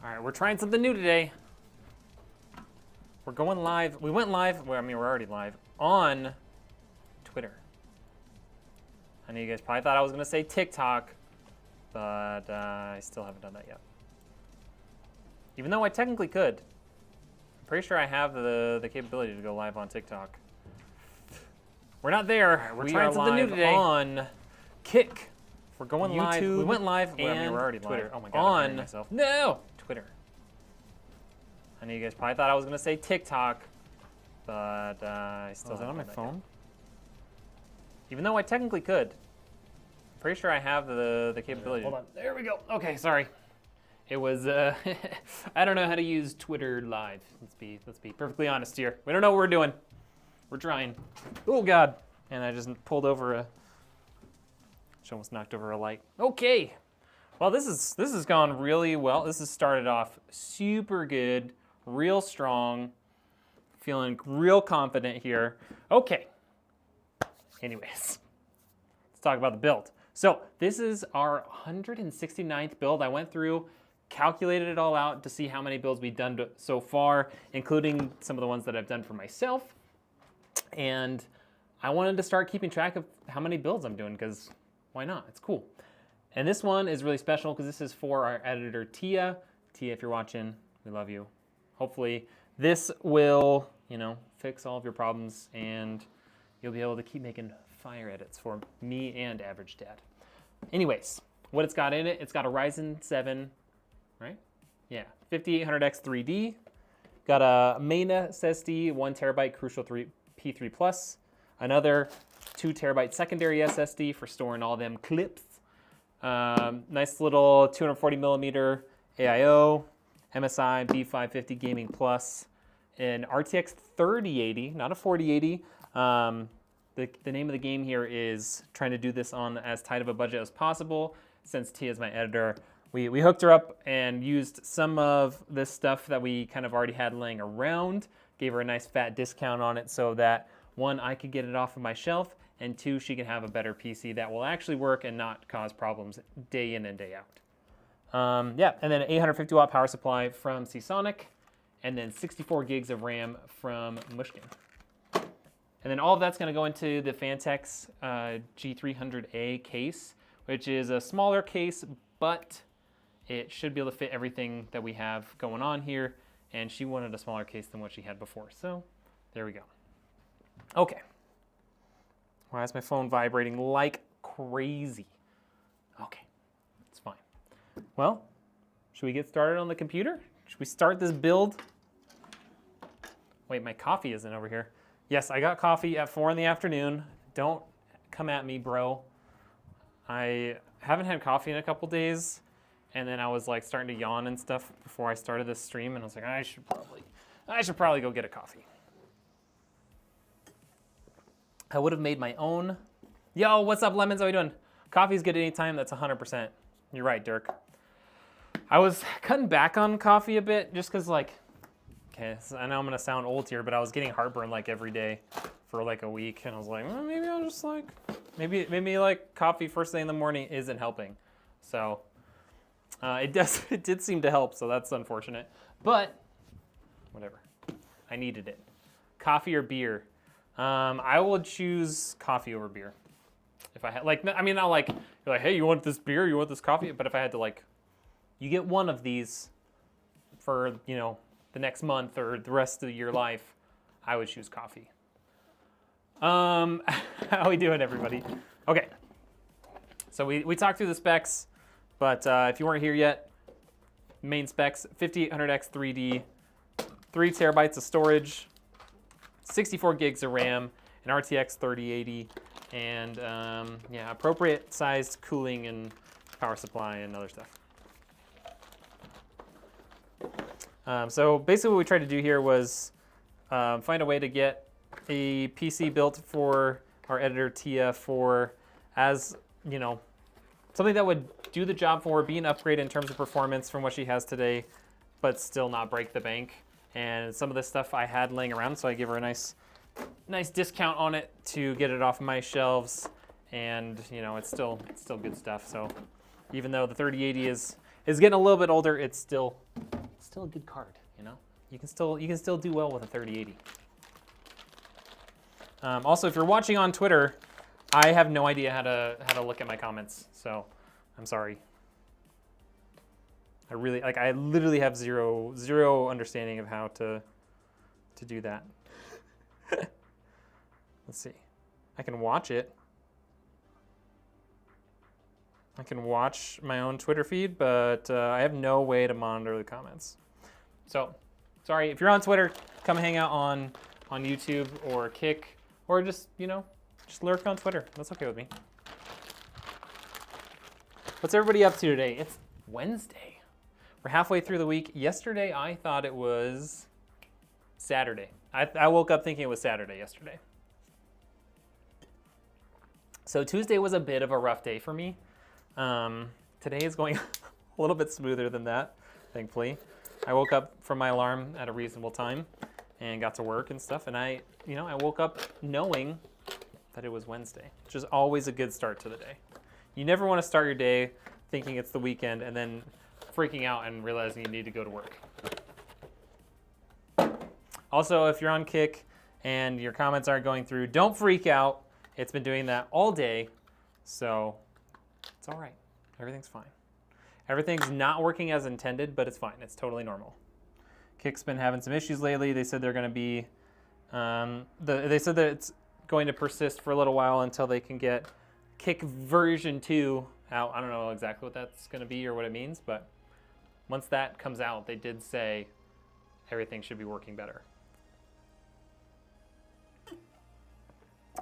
All right, we're trying something new today. We're going live. We went live, well, I mean, we're already live, on Twitter. I know you guys probably thought I was going to say TikTok, but I still haven't done that yet. Even though I technically could. I'm pretty sure I have the capability to go live on TikTok. We're not there. Right, we're trying something new today. On Kick. We're going YouTube, live. We went live, well, I mean, we're already Twitter. Live. Oh my God, I'm hearing myself. No! Twitter. I know you guys probably thought I was going to say TikTok, but I still haven't done that yet. Is that on my phone? Even though I technically could. I'm pretty sure I have the capability. Hold on. There we go. Okay, sorry. It was, I don't know how to use Twitter Live. Let's be perfectly honest here. We don't know what we're doing. We're trying. Oh, God. And I just pulled over a, she almost knocked over a light. Okay. Well, this has gone really well. This has started off super good, real strong, feeling real confident here. Okay. Anyways, let's talk about the build. So this is our 169th build. I went through, calculated it all out to see how many builds we've done so far, including some of the ones that I've done for myself. And I wanted to start keeping track of how many builds I'm doing, because why not? It's cool. And this one is really special because this is for our editor, Tia. Tia, if you're watching, we love you. Hopefully this will, fix all of your problems and you'll be able to keep making fire edits for me and Average Dad. Anyways, what it's got in it, it's got a Ryzen 7, right? Yeah, 5800X 3D. Got a main SSD, 1 terabyte Crucial P3 Plus. Another 2 terabyte secondary SSD for storing all them clips. Nice little 240 millimeter AIO, MSI V550 Gaming Plus, an RTX 3080, not a 4080. The name of the game here is trying to do this on as tight of a budget as possible. Since Tia is my editor, we hooked her up and used some of this stuff that we kind of already had laying around, gave her a nice fat discount on it so that, one, I could get it off of my shelf, and two, she can have a better PC that will actually work and not cause problems day in and day out. Yeah, and then an 850 watt power supply from Seasonic, and then 64 gigs of RAM from Mushkin. And then all of that's going to go into the Phanteks G300A case, which is a smaller case, but it should be able to fit everything that we have going on here. And she wanted a smaller case than what she had before. So there we go. Okay. Why is my phone vibrating like crazy? Okay, it's fine. Well, should we get started on the computer? Should we start this build? Wait, my coffee isn't over here. Yes, I got coffee at 4 in the afternoon. Don't come at me, bro. I haven't had coffee in a couple days, and then I was like starting to yawn and stuff before I started this stream, and I was like, I should probably go get a coffee. I would have made my own. Yo, what's up, Lemons? How you doing? Coffee's good anytime. That's 100%. You're right, Dirk. I was cutting back on coffee a bit just because, like, okay, so I know I'm going to sound old here, but I was getting heartburn like every day for like a week. And I was like, well, maybe I'll just like, maybe like coffee first thing in the morning isn't helping. So it did seem to help. So that's unfortunate, but whatever. I needed it. Coffee or beer? I will choose coffee over beer. If I had, like, I mean, not like, you're like, hey, you want this beer? You want this coffee? But if I had to, like, you get one of these for, the next month or the rest of your life, I would choose coffee. How we doing, everybody? Okay. So we talked through the specs, but if you weren't here yet, main specs, 5800X 3D, 3 terabytes of storage, 64 gigs of RAM, an RTX 3080, and yeah, appropriate sized cooling and power supply and other stuff. So basically what we tried to do here was find a way to get a PC built for our editor Tia for, as something that would do the job for her, be an upgrade in terms of performance from what she has today, but still not break the bank. And some of this stuff I had laying around, so I gave her a nice discount on it to get it off my shelves. And it's still good stuff. So even though the 3080 is getting a little bit older, it's still still a good card, you know? You can still do well with a 3080. Also, if you're watching on Twitter, I have no idea how to look at my comments, so I'm sorry. I literally have zero understanding of how to do that. Let's see. I can watch it. I can watch my own Twitter feed, but I have no way to monitor the comments. So, sorry, if you're on Twitter, come hang out on YouTube or Kick, or just, you know, just lurk on Twitter. That's okay with me. What's everybody up to today? It's Wednesday. We're halfway through the week. Yesterday, I thought it was Saturday. I woke up thinking it was Saturday yesterday. So Tuesday was a bit of a rough day for me. Today is going a little bit smoother than that, thankfully. I woke up from my alarm at a reasonable time and got to work and stuff. And I woke up knowing that it was Wednesday, which is always a good start to the day. You never want to start your day thinking it's the weekend and then freaking out and realizing you need to go to work. Also, if you're on Kick and your comments aren't going through, don't freak out. It's been doing that all day, so it's all right. Everything's fine. Everything's not working as intended, but it's fine. It's totally normal. Kick's been having some issues lately. They said they're going to be, they said that it's going to persist for a little while until they can get Kick version 2 out. I don't know exactly what that's going to be or what it means, but once that comes out, they did say everything should be working better.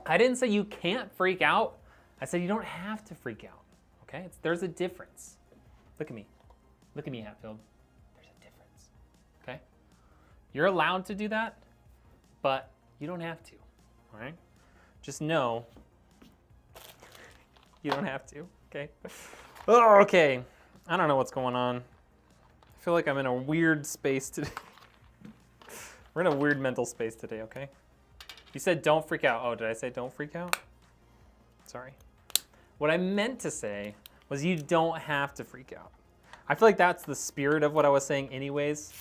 I didn't say you can't freak out. I said you don't have to freak out, okay? There's a difference. Look at me. Look at me, Hatfield. There's a difference, okay? You're allowed to do that, but you don't have to, all right? Just know you don't have to, okay? Oh, okay. I don't know what's going on. I feel like I'm in a weird space today. We're in a weird mental space today, okay? You said don't freak out. Oh, did I say don't freak out? Sorry. What I meant to say was you don't have to freak out. I feel like that's the spirit of what I was saying anyways,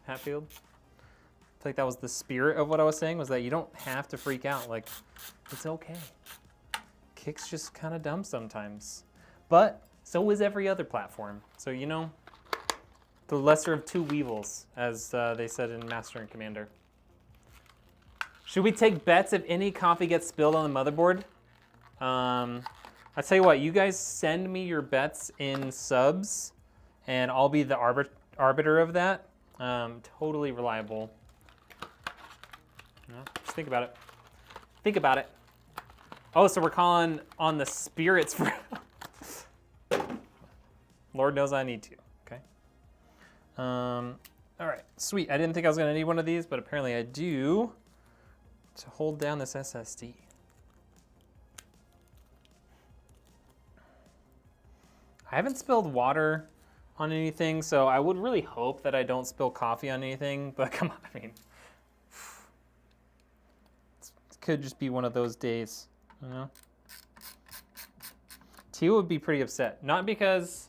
Hatfield. I feel like that was the spirit of what I was saying, was that you don't have to freak out. Like, it's okay. Kick's just kind of dumb sometimes. But so is every other platform. So, you know, the lesser of two evils, as they said in Master and Commander. Should we take bets if any coffee gets spilled on the motherboard? I'll tell you what, you guys send me your bets in subs, and I'll be the arbiter of that. Totally reliable. Just think about it. Think about it. Oh, so we're calling on the spirits for... Lord knows I need to, okay? All right, sweet. I didn't think I was gonna need one of these, but apparently I do, to hold down this SSD. I haven't spilled water on anything, so I would really hope that I don't spill coffee on anything, but come on, I mean, it could just be one of those days, you know? Tia would be pretty upset, not because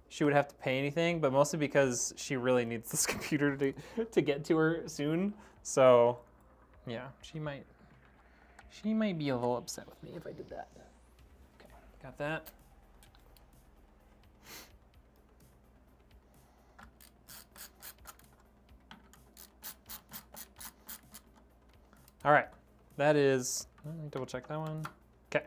she would have to pay anything, but mostly because she really needs this computer to get to her soon. So, yeah, she might be a little upset with me if I did that. Okay, got that. All right, that is, let me double check that one. Okay,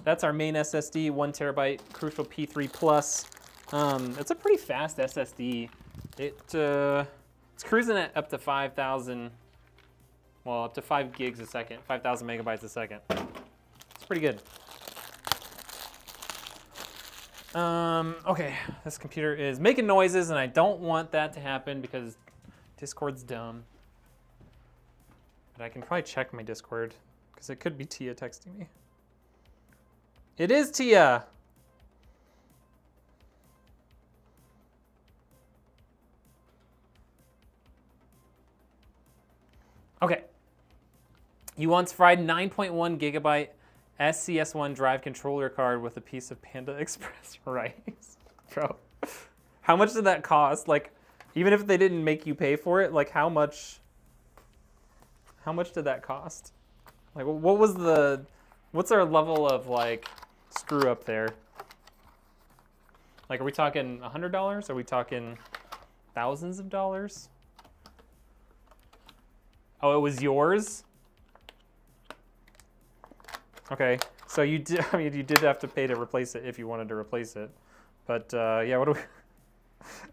that's our main SSD, 1 terabyte Crucial P3 Plus. It's a pretty fast SSD. It's cruising at up to 5,000, well, up to 5 gigs a second, 5,000 megabytes a second. It's pretty good. Okay, this computer is making noises, and I don't want that to happen because Discord's dumb. But I can probably check my Discord, because it could be Tia texting me. It is Tia! Okay. You once fried 9.1 gigabyte SCS1 drive controller card with a piece of Panda Express rice. Bro, how much did that cost? Like, Even if they didn't make you pay for it, like how much did that cost? Like what's our level of like screw up there? Like, are we talking $100? Are we talking thousands of dollars? Oh, it was yours? Okay, so you did. I mean, you did have to pay to replace it if you wanted to replace it. But yeah, what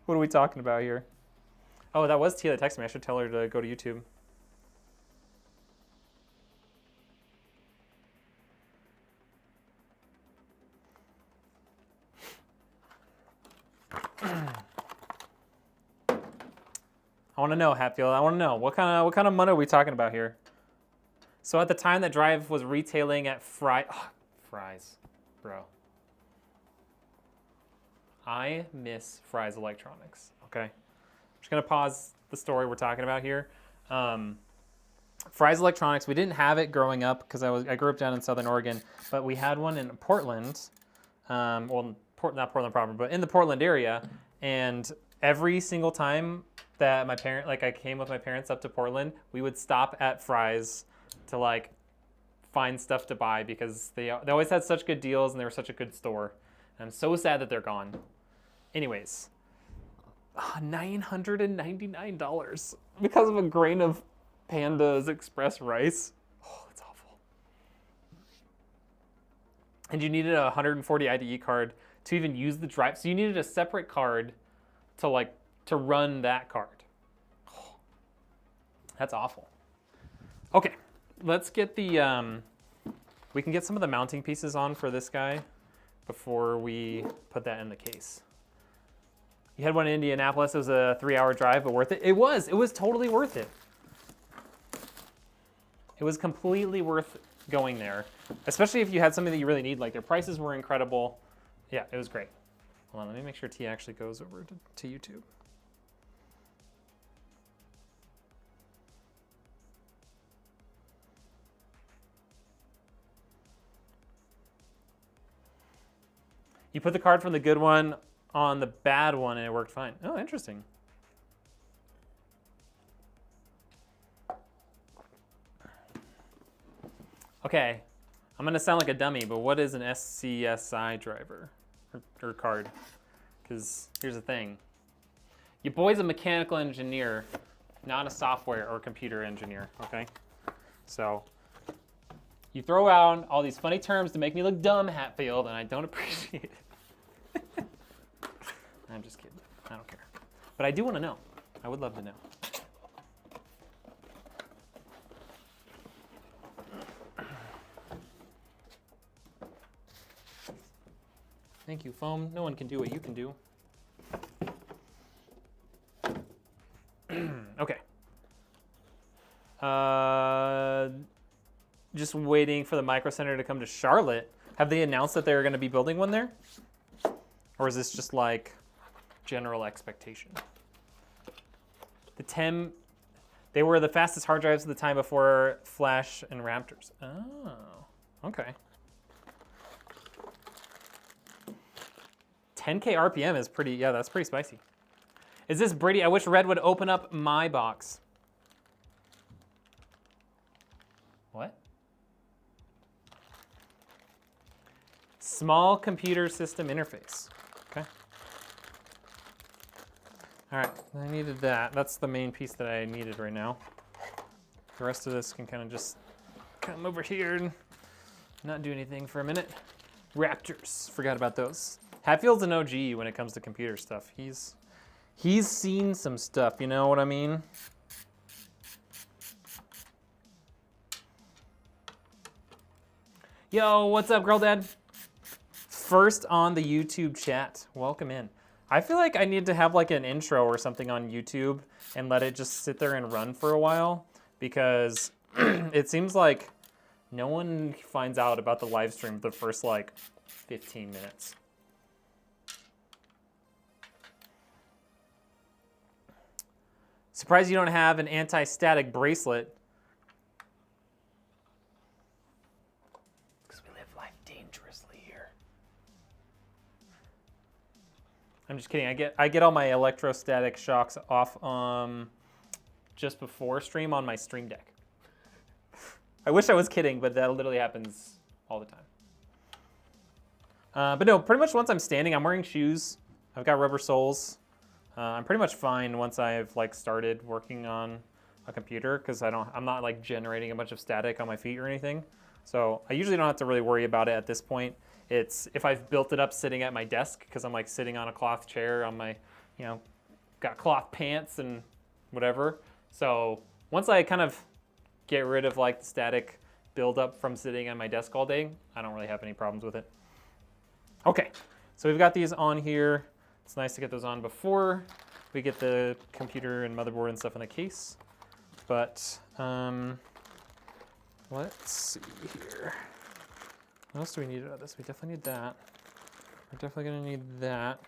are we talking about here? Oh, that was Tia that texted me. I should tell her to go to YouTube. I want to know, Hatfield. I want to know what kind of money are we talking about here? So at the time that Drive was retailing at Fry's, bro. I miss Fry's Electronics. Okay, I'm just gonna pause the story we're talking about here. Fry's Electronics. We didn't have it growing up because I grew up down in Southern Oregon, but we had one in Portland. Well, not Portland proper, but in the Portland area. And every single time that I came with my parents up to Portland, we would stop at Fry's to like find stuff to buy because they always had such good deals and they were such a good store. And I'm so sad that they're gone. Anyways, $999 because of a grain of Panda's Express rice. Oh, that's awful. And you needed a 140 IDE card to even use the drive. So you needed a separate card to run that card. Oh, that's awful. Okay, let's get the, we can get some of the mounting pieces on for this guy before we put that in the case. You had one in Indianapolis. It was a 3-hour drive, but worth it. It was totally worth it. It was completely worth going there, especially if you had something that you really need. Like their prices were incredible. Yeah, it was great. Hold on, let me make sure T actually goes over to YouTube. You put the card from the good one on the bad one and it worked fine. Oh, interesting. Okay, I'm gonna sound like a dummy, but what is an SCSI driver or card? Because here's the thing. Your boy's a mechanical engineer, not a software or computer engineer, okay? So you throw out all these funny terms to make me look dumb, Hatfield, and I don't appreciate it. I'm just kidding. I don't care. But I do want to know. I would love to know. Thank you, Foam. No one can do what you can do. Okay. Just waiting for the Micro Center to come to Charlotte. Have they announced that they're going to be building one there? Or is this just like general expectation? The TEM, they were the fastest hard drives at the time before Flash and Raptors. Oh, okay. 10K RPM is pretty, yeah, that's pretty spicy. Is this Brady? I wish Red would open up my box. What? Small computer system interface. Okay. All right, I needed that. That's the main piece that I needed right now. The rest of this can kind of just come over here and not do anything for a minute. Raptors, forgot about those. Hatfield's an OG when it comes to computer stuff. He's seen some stuff, you know what I mean? Yo, what's up, girl dad? First on the YouTube chat. Welcome in. I feel like I need to have like an intro or something on YouTube and let it just sit there and run for a while because it seems like no one finds out about the live stream the first like 15 minutes. Surprised you don't have an anti-static bracelet. Because we live life dangerously here. I'm just kidding. I get all my electrostatic shocks off just before stream on my Stream Deck. I wish I was kidding, but that literally happens all the time. But no, pretty much once I'm standing, I'm wearing shoes. I've got rubber soles. I'm pretty much fine once I've like started working on a computer because I'm not like generating a bunch of static on my feet or anything. So I usually don't have to really worry about it at this point. It's if I've built it up sitting at my desk because I'm like sitting on a cloth chair on my, got cloth pants and whatever. So once I kind of get rid of like the static buildup from sitting on my desk all day, I don't really have any problems with it. Okay, so we've got these on here. It's nice to get those on before we get the computer and motherboard and stuff in the case. But let's see here. What else do we need out of this? We definitely need that. We're definitely gonna need that.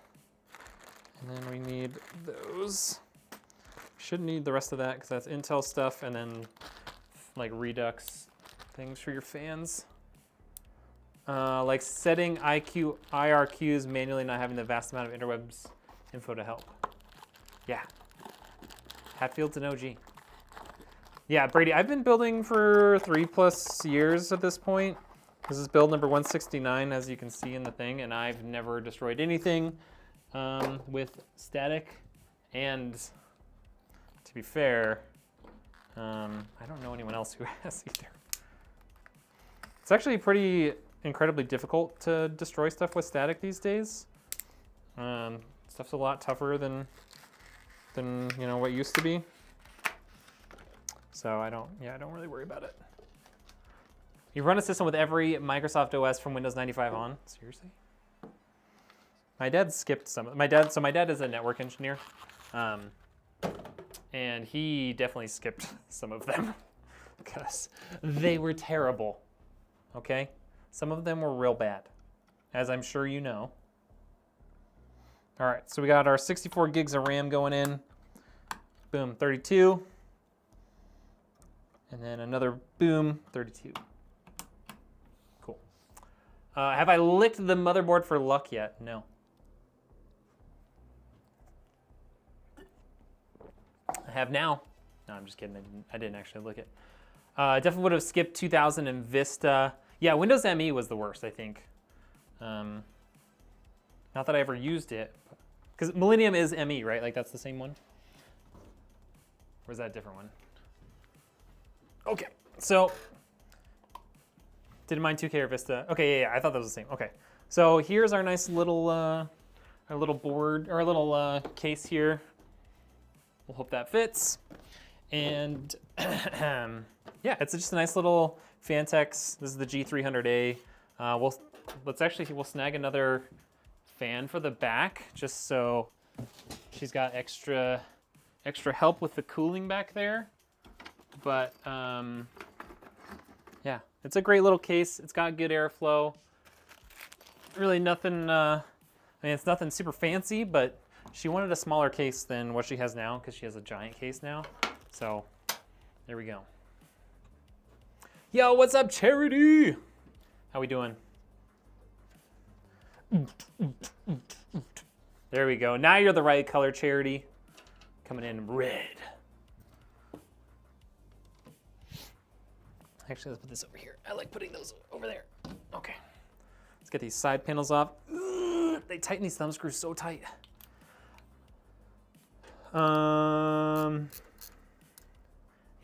And then we need those. We shouldn't need the rest of that because that's Intel stuff and then like Redux things for your fans. Like setting IRQs manually, not having the vast amount of interwebs info to help. Yeah. Hatfield's an OG. Yeah, Brady, I've been building for 3+ years at this point. This is build number 169, as you can see in the thing, and I've never destroyed anything with static. And to be fair, I don't know anyone else who has either. It's actually pretty incredibly difficult to destroy stuff with static these days. Stuff's a lot tougher than what used to be. So I don't really worry about it. You run a system with every Microsoft OS from Windows 95 on? Seriously? My dad skipped some. My dad is a network engineer, and he definitely skipped some of them because they were terrible. Okay, some of them were real bad, as I'm sure you know. All right, so we got our 64 gigs of RAM going in. Boom, 32. And then another boom, 32. Cool. Have I licked the motherboard for luck yet? No. I have now. No, I'm just kidding. I didn't actually lick it. Definitely would have skipped 2000 and Vista. Yeah, Windows ME was the worst, I think. Not that I ever used it. Because Millennium is ME, right? Like that's the same one? Or is that a different one? Okay, so didn't mind 2K or Vista. Okay, yeah, I thought that was the same. Okay, so here's our nice little our little board or our little case here. We'll hope that fits. And yeah, it's just a nice little Phanteks. This is the G300A. We'll snag another fan for the back just so she's got extra help with the cooling back there. But yeah, it's a great little case. It's got good airflow. Really nothing, I mean, it's nothing super fancy, but she wanted a smaller case than what she has now because she has a giant case now. So there we go. Yo, what's up, Charity? How we doing? There we go. Now you're the right color, Charity. Coming in red. Actually, let's put this over here. I like putting those over there. Okay. Let's get these side panels off. Ugh, they tighten these thumb screws so tight.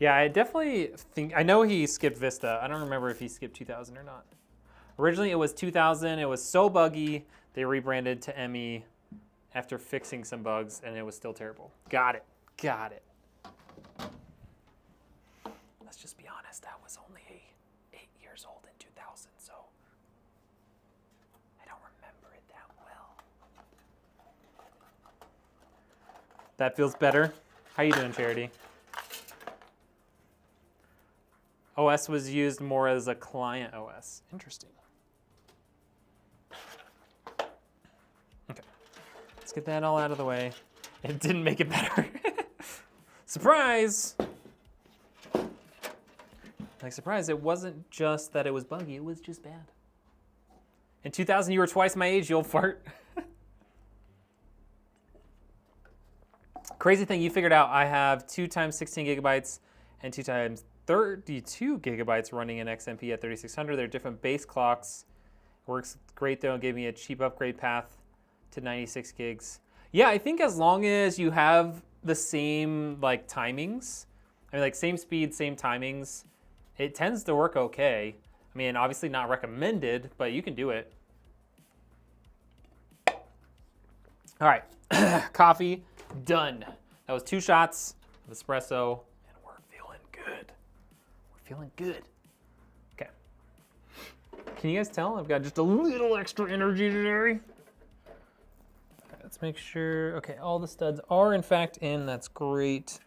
Yeah, I definitely think, I know he skipped Vista. I don't remember if he skipped 2000 or not. Originally it was 2000. It was so buggy, they rebranded to ME after fixing some bugs, and it was still terrible. Got it. Got it. Let's just be honest, that was only 8 years old in 2000, so I don't remember it that well. That feels better. How you doing, Charity? OS was used more as a client OS. Interesting. Okay, let's get that all out of the way. It didn't make it better. Surprise! Like, surprise, it wasn't just that it was buggy, it was just bad. In 2000, you were twice my age, you old fart. Crazy thing, you figured out I have 2 times 16 gigabytes and 2 times 32 gigabytes running in XMP at 3600. They're different base clocks. Works great though, and gave me a cheap upgrade path to 96 gigs. Yeah, I think as long as you have the same like timings, I mean like same speed, same timings, it tends to work okay. I mean, obviously not recommended, but you can do it. All right, coffee, done. That was 2 shots of espresso, and we're feeling good. We're feeling good. Okay. Can you guys tell? I've got just a little extra energy today. Let's make sure, okay, all the studs are in fact in, that's great.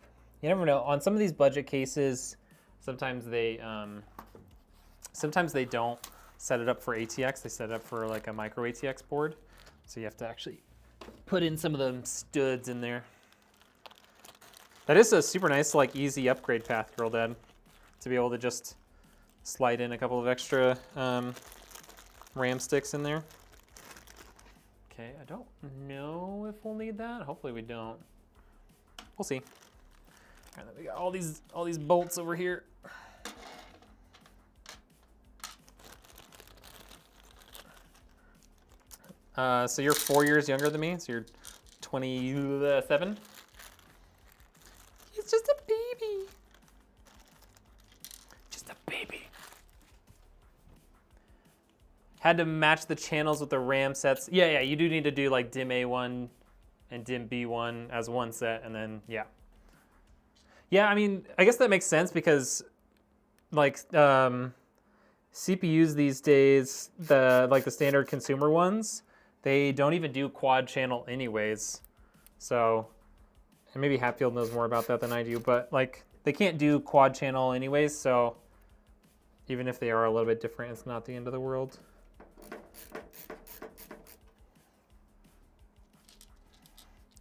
You never know, on some of these budget cases, sometimes they don't set it up for ATX, they set it up for like a micro ATX board. So you have to actually put in some of the studs in there. That is a super nice, like easy upgrade path, Girl Dad, to be able to just slide in a couple of extra RAM sticks in there. Okay, I don't know if we'll need that. Hopefully we don't. We'll see. All right, then we got all these bolts over here. So you're 4 years younger than me, so you're 27. He's just a baby. Just a baby. Had to match the channels with the RAM sets. Yeah, you do need to do like DIMM A1 and DIMM B1 as one set, and then, yeah. Yeah, I mean, I guess that makes sense because like CPUs these days, the standard consumer ones, they don't even do quad channel anyways. So, and maybe Hatfield knows more about that than I do, but like they can't do quad channel anyways, so even if they are a little bit different, it's not the end of the world.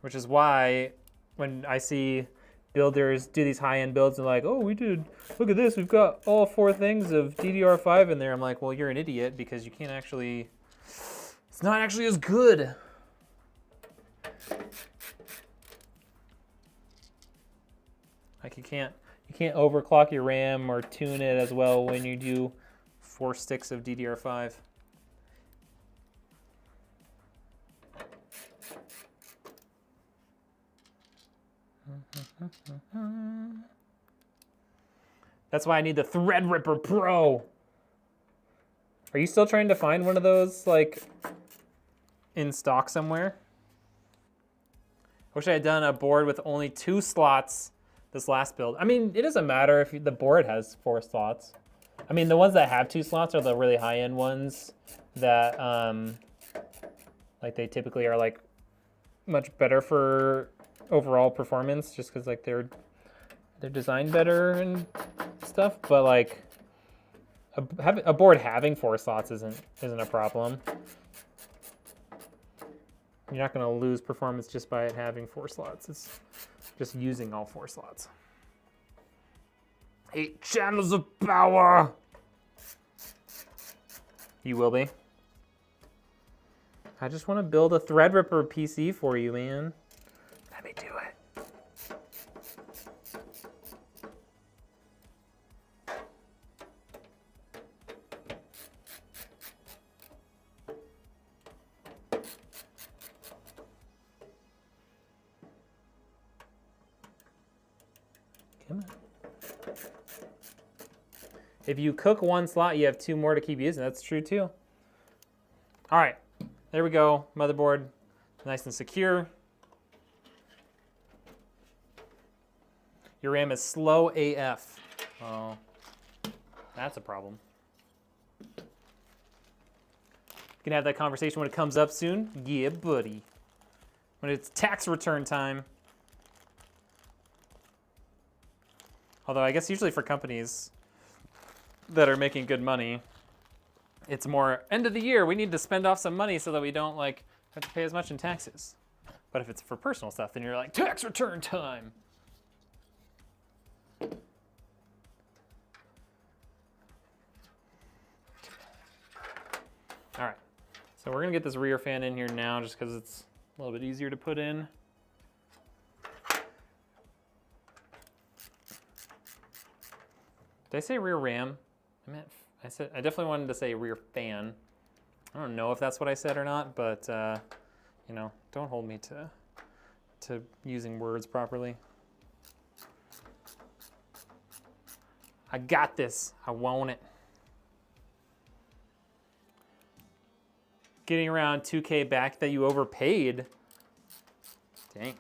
Which is why when I see builders do these high-end builds and like, oh, look at this, we've got all 4 things of DDR5 in there. I'm like, well, you're an idiot because you can't actually, it's not actually as good. Like you can't overclock your RAM or tune it as well when you do 4 sticks of DDR5. That's why I need the Threadripper Pro. Are you still trying to find one of those like in stock somewhere? I wish I had done a board with only 2 slots this last build. I mean, it doesn't matter if the board has 4 slots. I mean, the ones that have 2 slots are the really high-end ones that like they typically are like much better for overall performance, just because like they're designed better and stuff. But like a board having 4 slots isn't a problem. You're not going to lose performance just by it having 4 slots. It's just using all 4 slots. 8 channels of power. You will be. I just want to build a Threadripper PC for you, man. Let me do it. Come on. If you cook 1 slot, you have 2 more to keep using. That's true too. All right, there we go. Motherboard, nice and secure. Your RAM is slow AF. Oh, that's a problem. You can have that conversation when it comes up soon. Yeah, buddy. When it's tax return time. Although I guess usually for companies that are making good money, it's more end of the year, we need to spend off some money so that we don't like have to pay as much in taxes. But if it's for personal stuff, then you're like, tax return time. All right, so we're gonna get this rear fan in here now just because it's a little bit easier to put in. Did I say rear RAM? I definitely wanted to say rear fan. I don't know if that's what I said or not, but you know, don't hold me to using words properly. I got this. I want it. Getting around 2K back that you overpaid. Dang.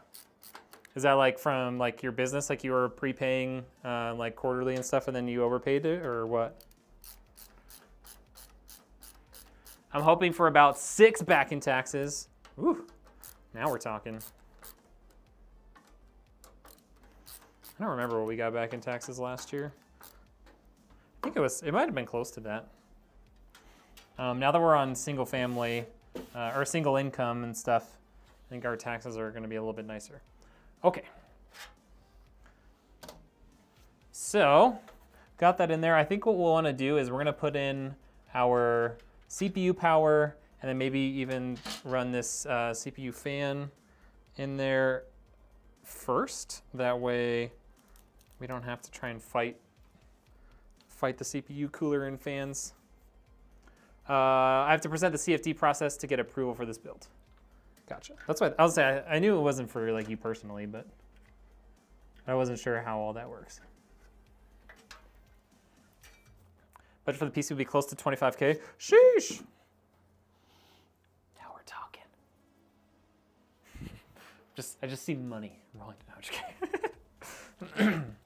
Is that like from like your business, like you were prepaying like quarterly and stuff and then you overpaid it, or what? I'm hoping for about 6 back in taxes. Ooh, now we're talking. I don't remember what we got back in taxes last year. I think it might have been close to that. Now that we're on single family or single income and stuff, I think our taxes are gonna be a little bit nicer. Okay. So, got that in there. I think what we'll wanna do is we're gonna put in our CPU power and then maybe even run this CPU fan in there first. That way we don't have to try and fight the CPU cooler and fans. I have to present the CFD process to get approval for this build. Gotcha. That's what I was saying. I knew it wasn't for like you personally, but I wasn't sure how all that works. Budget for the PC will be close to 25K. Sheesh. Now we're talking. I just see money rolling. No, I'm just kidding.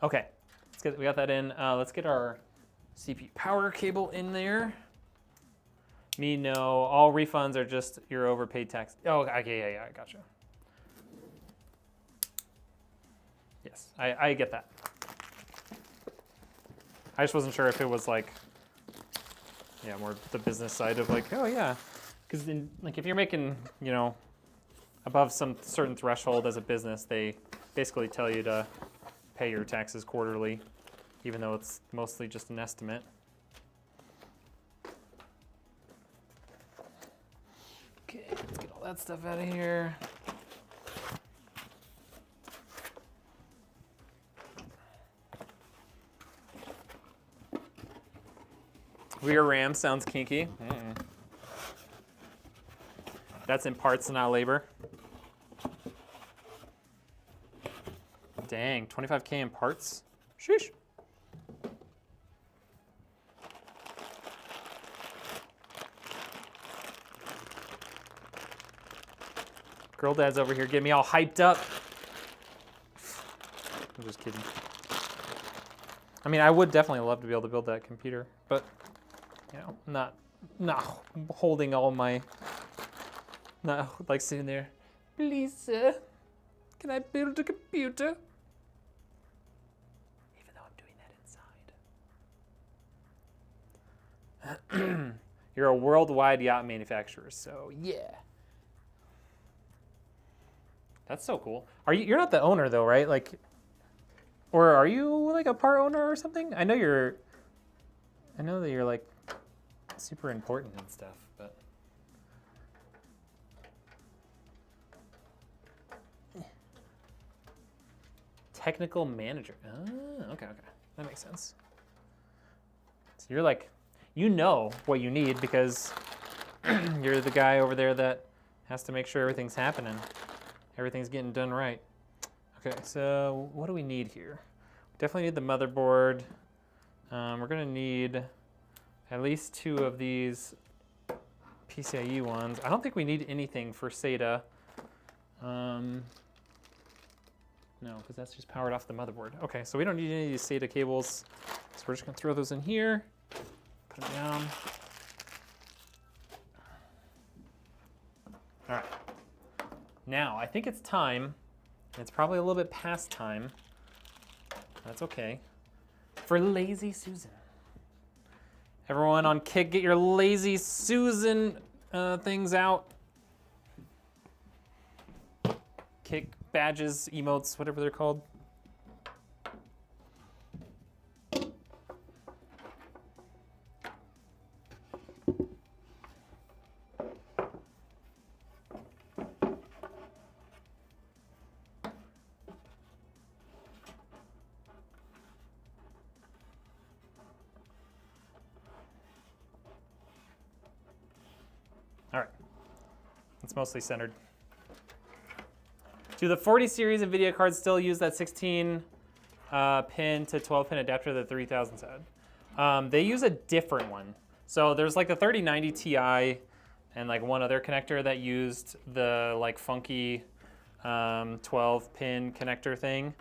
Okay, we got that in. Let's get our CPU power cable in there. No, all refunds are just your overpaid tax. Oh, okay, yeah, I gotcha. Yes, I get that. I just wasn't sure if it was like, yeah, more the business side of like, oh yeah, because like if you're making, you know, above some certain threshold as a business, they basically tell you to pay your taxes quarterly, even though it's mostly just an estimate. Okay, let's get all that stuff out of here. Rear RAM sounds kinky. That's in parts, not labor. Dang, 25K in parts? Sheesh. Girl dad's over here getting me all hyped up. I'm just kidding. I mean, I would definitely love to be able to build that computer, but you know, not holding all my, not like sitting there. Please, sir, can I build a computer? Even though I'm doing that inside. You're a worldwide yacht manufacturer, so yeah. That's so cool. You're not the owner though, right? Like, or are you like a part owner or something? I know that you're like super important and stuff, but. Technical manager. Oh, okay. That makes sense. So you're like, you know what you need because you're the guy over there that has to make sure everything's happening. Everything's getting done right. Okay, so what do we need here? We definitely need the motherboard. We're gonna need at least 2 of these PCIe ones. I don't think we need anything for SATA. No, because that's just powered off the motherboard. Okay, so we don't need any of these SATA cables. So we're just gonna throw those in here, put them down. All right. Now, I think it's time, and it's probably a little bit past time, that's okay, for Lazy Susan. Everyone on Kick, get your Lazy Susan things out. Kick badges, emotes, whatever they're called. It's mostly centered. Do the 40 series NVIDIA cards still use that 16 pin to 12 pin adapter that 3000 had? They use a different one. So there's like the 3090 Ti and like one other connector that used the like funky 12 pin connector thing.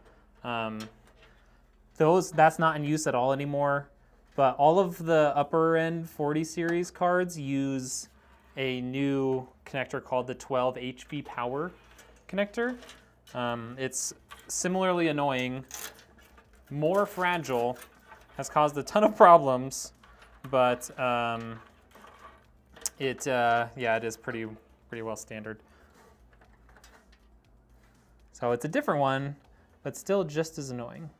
That's not in use at all anymore. But all of the upper end 40 series cards use a new connector called the 12 HV power connector. It's similarly annoying, more fragile, has caused a ton of problems, but it is pretty well standard. So it's a different one, but still just as annoying.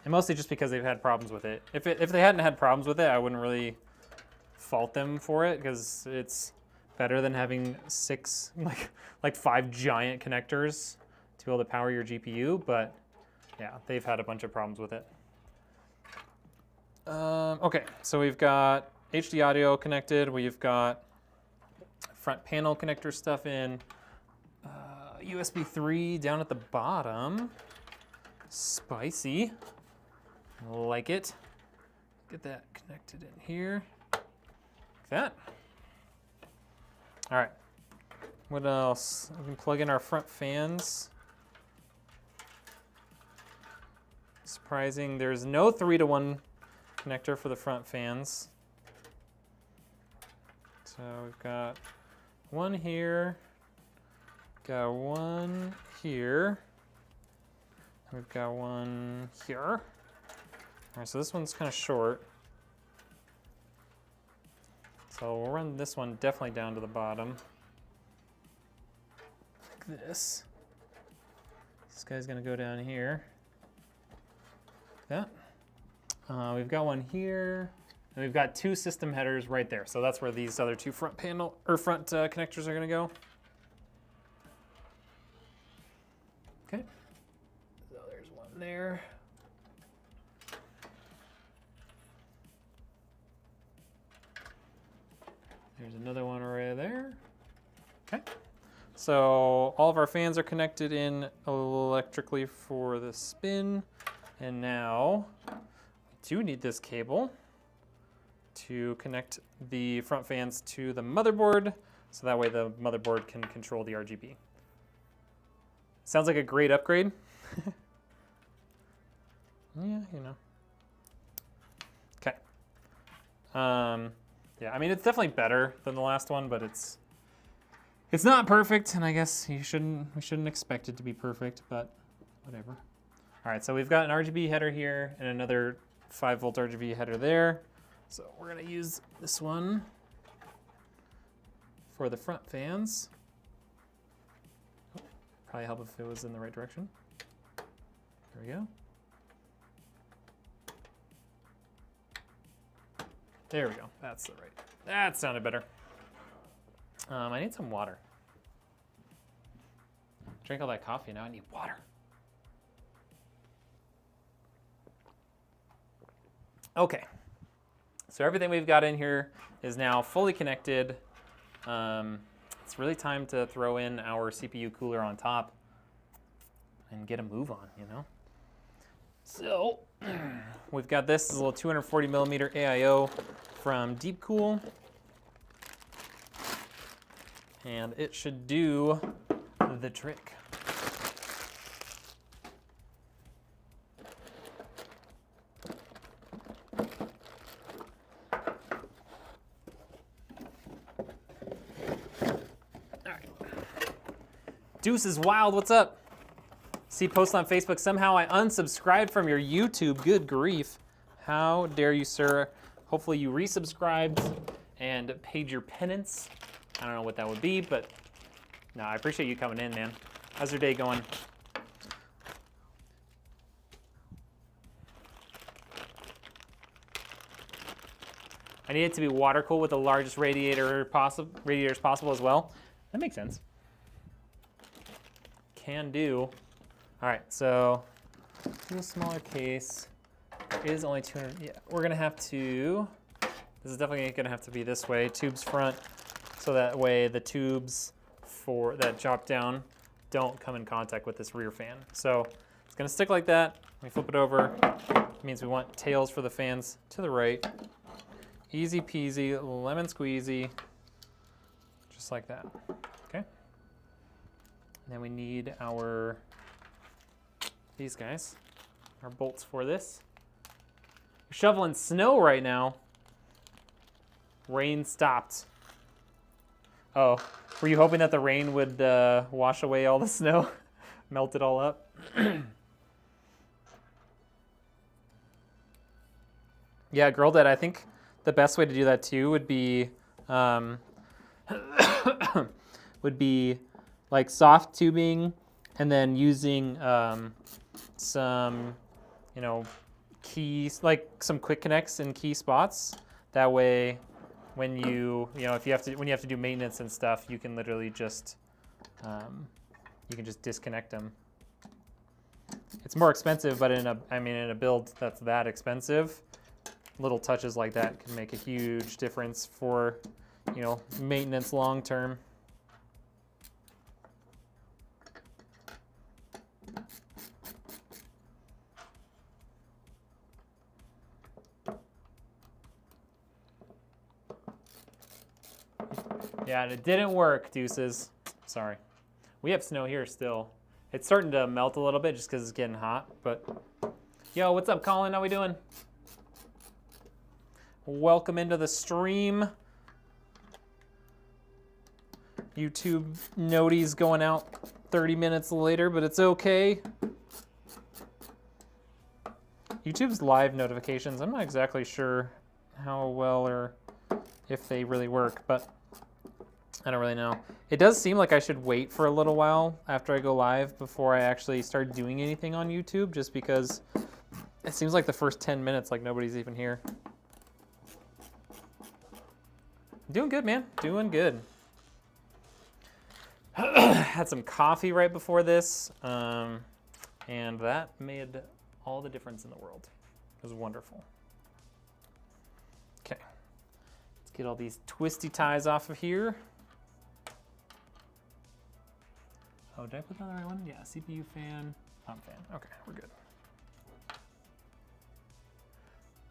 And mostly just because they've had problems with it. If they hadn't had problems with it, I wouldn't really fault them for it, because it's better than having like 5 giant connectors to be able to power your GPU. But yeah, they've had a bunch of problems with it. Okay, so we've got HD audio connected. We've got front panel connector stuff in. USB 3 down at the bottom. Spicy. Like it. Get that connected in here. Like that. All right. What else? We can plug in our front fans. Surprising, there's no 3-to-1 connector for the front fans. So we've got one here, got one here, we've got one here. All right, so this one's kind of short. So we'll run this one definitely down to the bottom. Like this. This guy's gonna go down here. Like that. We've got one here, and we've got 2 system headers right there. So that's where these other 2 front panel or front connectors are gonna go. Okay. So there's one there. There's another one right there. Okay. So all of our fans are connected in electrically for the spin. And now we do need this cable to connect the front fans to the motherboard, so that way the motherboard can control the RGB. Sounds like a great upgrade. Yeah, you know. Okay. Yeah, I mean, it's definitely better than the last one, but it's not perfect, and I guess we shouldn't expect it to be perfect, but whatever. All right, so we've got an RGB header here and another 5-volt RGB header there. So we're gonna use this one for the front fans. Probably help if it was in the right direction. There we go. There we go, that's the right. That sounded better. I need some water. Drink all that coffee, now I need water. Okay, so everything we've got in here is now fully connected. It's really time to throw in our CPU cooler on top and get a move on, you know? So we've got this little 240 millimeter AIO from Deepcool, and it should do the trick. Deuce is wild, what's up? See post on Facebook, somehow I unsubscribed from your YouTube, good grief. How dare you, sir? Hopefully you resubscribed and paid your penance. I don't know what that would be, but no, I appreciate you coming in, man. How's your day going? I need it to be water cool with the largest radiators possible as well. That makes sense. Can do. All right, so do a smaller case. There is only 200. Yeah, we're gonna have to. This is definitely gonna have to be this way. Tubes front, so that way the tubes for that drop down don't come in contact with this rear fan. So it's gonna stick like that. We flip it over. It means we want tails for the fans to the right. Easy peasy, lemon squeezy, just like that, okay? And then we need these guys, our bolts for this. You're shoveling snow right now. Rain stopped. Oh, were you hoping that the rain would wash away all the snow? Melt it all up? Yeah, Girl Dad, I think the best way to do that too would be like soft tubing and then using some, keys, like some quick connects in key spots. That way, when if you have to do maintenance and stuff, you can literally just disconnect them. It's more expensive, but in a build that's that expensive, little touches like that can make a huge difference for, maintenance long term. Yeah, and it didn't work, deuces. Sorry. We have snow here still. It's starting to melt a little bit just because it's getting hot, but yo, what's up, Colin? How we doing? Welcome into the stream. YouTube noties going out 30 minutes later, but it's okay. YouTube's live notifications, I'm not exactly sure how well or if they really work, but I don't really know. It does seem like I should wait for a little while after I go live before I actually start doing anything on YouTube, just because it seems like the first 10 minutes like nobody's even here. Doing good, man. Doing good. Had some coffee right before this, and that made all the difference in the world. It was wonderful. Okay, let's get all these twisty ties off of here. Oh, did I put that on the right one? Yeah, CPU fan, pump fan. Okay, we're good.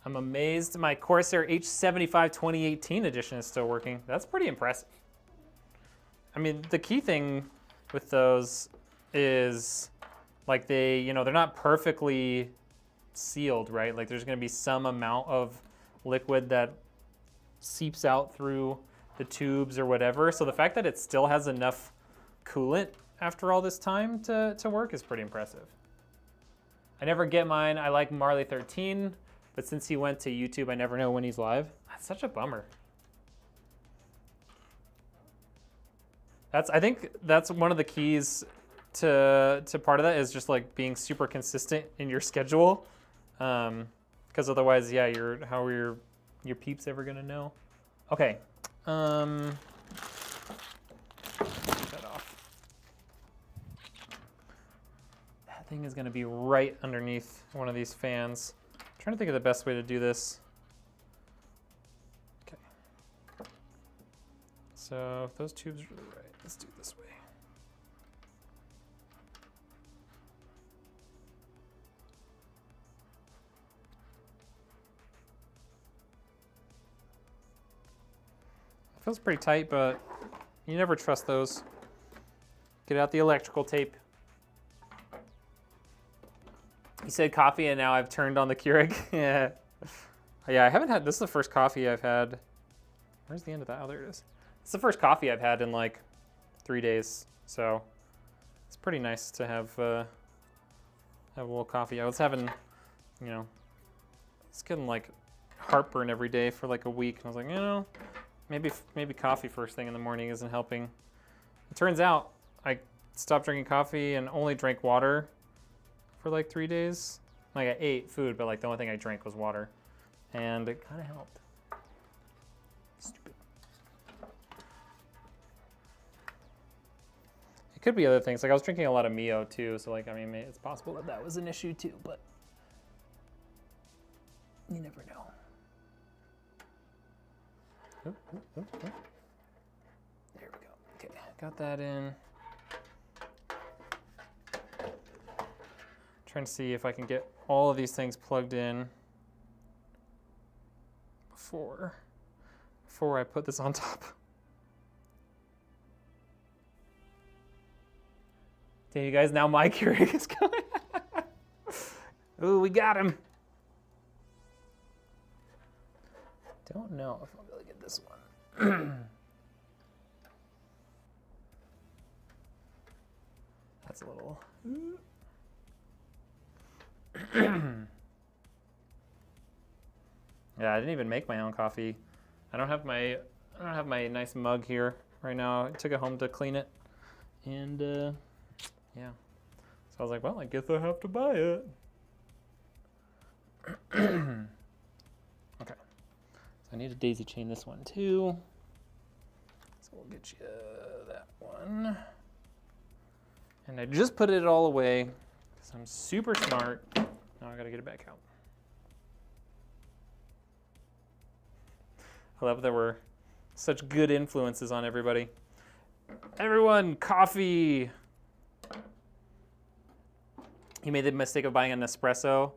I'm amazed my Corsair H75 2018 edition is still working. That's pretty impressive. I mean, the key thing with those is like they're not perfectly sealed, right? Like there's gonna be some amount of liquid that seeps out through the tubes or whatever. So the fact that it still has enough coolant after all this time to work is pretty impressive. I never get mine. I like Marley 13, but since he went to YouTube, I never know when he's live. That's such a bummer. I think that's one of the keys to part of that is just like being super consistent in your schedule. Because otherwise, yeah, how are your peeps ever gonna know? Okay. Take that off. That thing is gonna be right underneath one of these fans. I'm trying to think of the best way to do this. Okay. So if those tubes are really right, let's do it this way. It feels pretty tight, but you never trust those. Get out the electrical tape. You said coffee, and now I've turned on the Keurig. Yeah. Yeah, I haven't had, this is the first coffee I've had. Where's the end of that? Oh, there it is. It's the first coffee I've had in like 3 days. So it's pretty nice to have a little coffee. I was having, it's getting like heartburn every day for like a week. And I was like, maybe coffee first thing in the morning isn't helping. It turns out I stopped drinking coffee and only drank water for like 3 days. Like I ate food, but like the only thing I drank was water. And it kind of helped. Stupid. It could be other things. Like I was drinking a lot of Mio too, so like, I mean, it's possible that that was an issue too, but you never know. got that in. Trying to see if I can get all of these things plugged in before I put this on top. Okay, you guys, now my Keurig is going. Ooh, we got him. Don't know if I'll be able to get this one. That's a little. Yeah, I didn't even make my own coffee. I don't have my nice mug here right now. I took it home to clean it, and yeah. So I was like, well, I guess I have to buy it. Okay. So I need to daisy chain this one too. So we'll get you that one. And I just put it all away because I'm super smart. Now I gotta get it back out. I love that we're such good influences on everybody. Everyone, coffee. You made the mistake of buying an Nespresso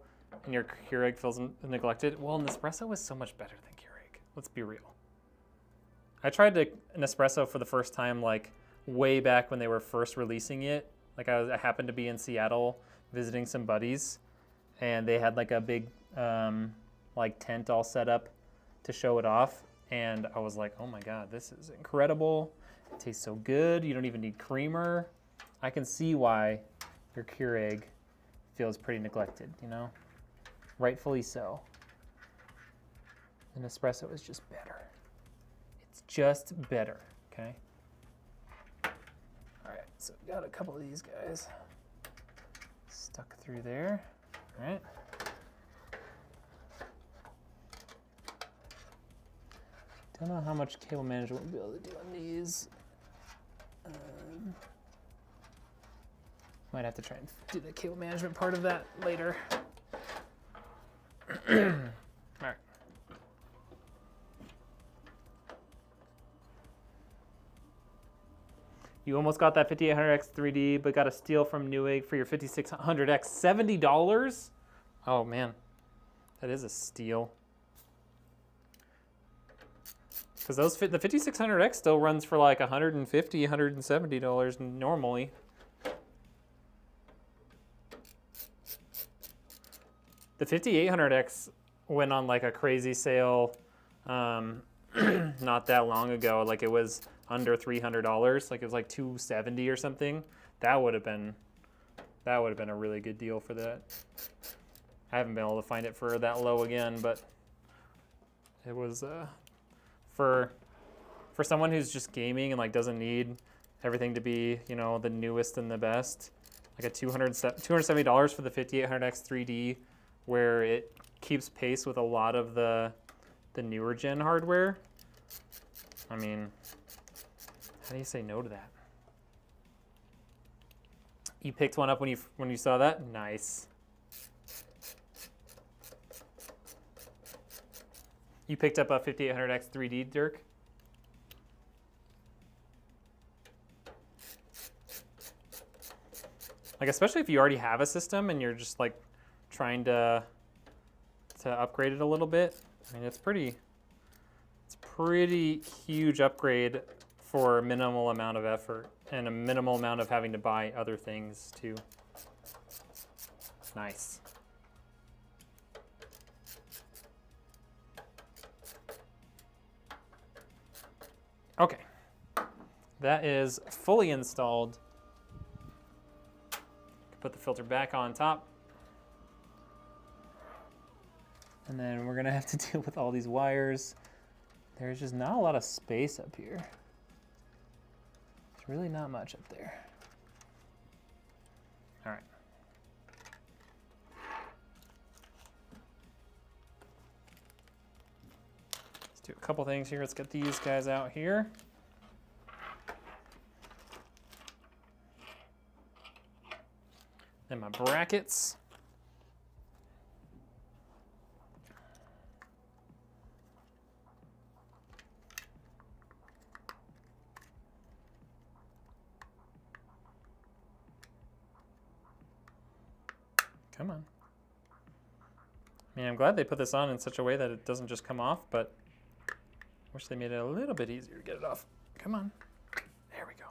and your Keurig feels neglected. Well, Nespresso is so much better than Keurig. Let's be real. I tried an Nespresso for the first time like way back when they were first releasing it. Like I happened to be in Seattle visiting some buddies, and they had like a big like tent all set up to show it off. And I was like, oh my God, this is incredible. It tastes so good. You don't even need creamer. I can see why your Keurig feels pretty neglected, you know? Rightfully so. An espresso is just better. It's just better, okay? All right, so we got a couple of these guys stuck through there, all right? Don't know how much cable management we'll be able to do on these. Might have to try and do the cable management part of that later. All right. You almost got that 5800X 3D, but got a steal from Newegg for your 5600X. $70? Oh man, that is a steal. Because the 5600X still runs for like $150, $170 normally. The 5800X went on like a crazy sale not that long ago. Like it was under $300. Like it was like $270 or something. That would have been a really good deal for that. I haven't been able to find it for that low again, but it was for someone who's just gaming and like doesn't need everything to be, you know, the newest and the best. Like a $270 for the 5800X 3D, where it keeps pace with a lot of the newer gen hardware. I mean, how do you say no to that? You picked one up when you saw that? Nice. You picked up a 5800X 3D, Dirk? Like, especially if you already have a system and you're just like trying to upgrade it a little bit. I mean, it's pretty huge upgrade for a minimal amount of effort and a minimal amount of having to buy other things too. Nice. Okay, that is fully installed. Put the filter back on top. And then we're gonna have to deal with all these wires. There's just not a lot of space up here. There's really not much up there. All right. Let's do a couple things here. Let's get these guys out here. And my brackets. come on. I mean, I'm glad they put this on in such a way that it doesn't just come off, but I wish they made it a little bit easier to get it off. Come on. There we go.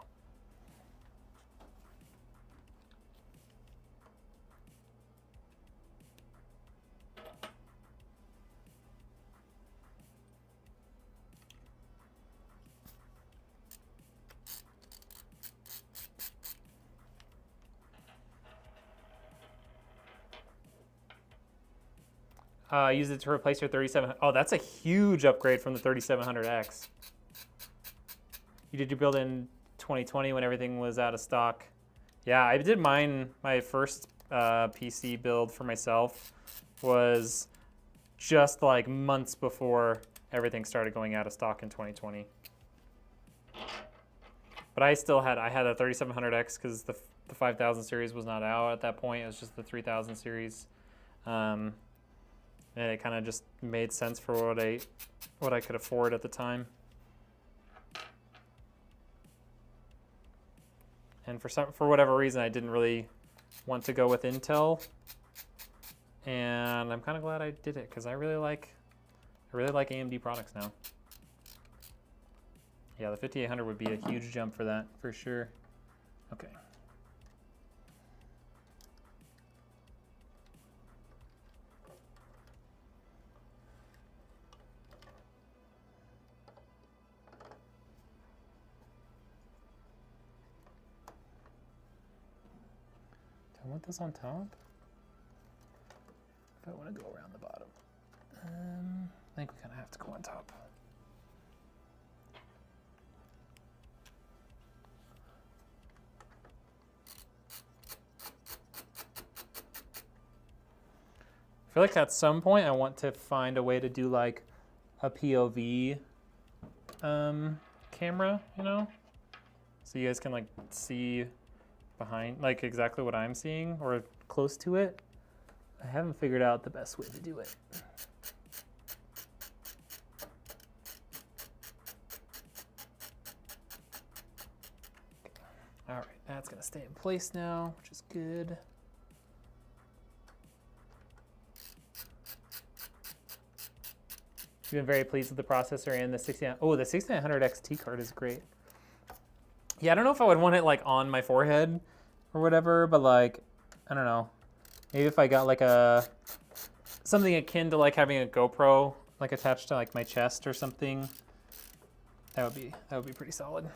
Use it to replace your 3700. Oh, that's a huge upgrade from the 3700X. You did your build in 2020 when everything was out of stock. Yeah, I did mine. My first PC build for myself was just like months before everything started going out of stock in 2020. But I had a 3700X because the 5000 series was not out at that point. It was just the 3000 series. And it kind of just made sense for what I could afford at the time. And for whatever reason, I didn't really want to go with Intel. And I'm kind of glad I did it because I really like AMD products now. Yeah, the 5800 would be a huge jump for that, for sure. Okay. I want this on top. If I want to go around the bottom, I think we kind of have to go on top. I feel like at some point I want to find a way to do like a POV camera, you know, so you guys can like see behind, like exactly what I'm seeing or close to it. I haven't figured out the best way to do it. All right, that's gonna stay in place now, which is good. I've been very pleased with the processor and the 69. Oh, the 6900 XT card is great. Yeah, I don't know if I would want it like on my forehead or whatever, but like, I don't know. Maybe if I got like something akin to like having a GoPro like attached to like my chest or something, that would be pretty solid.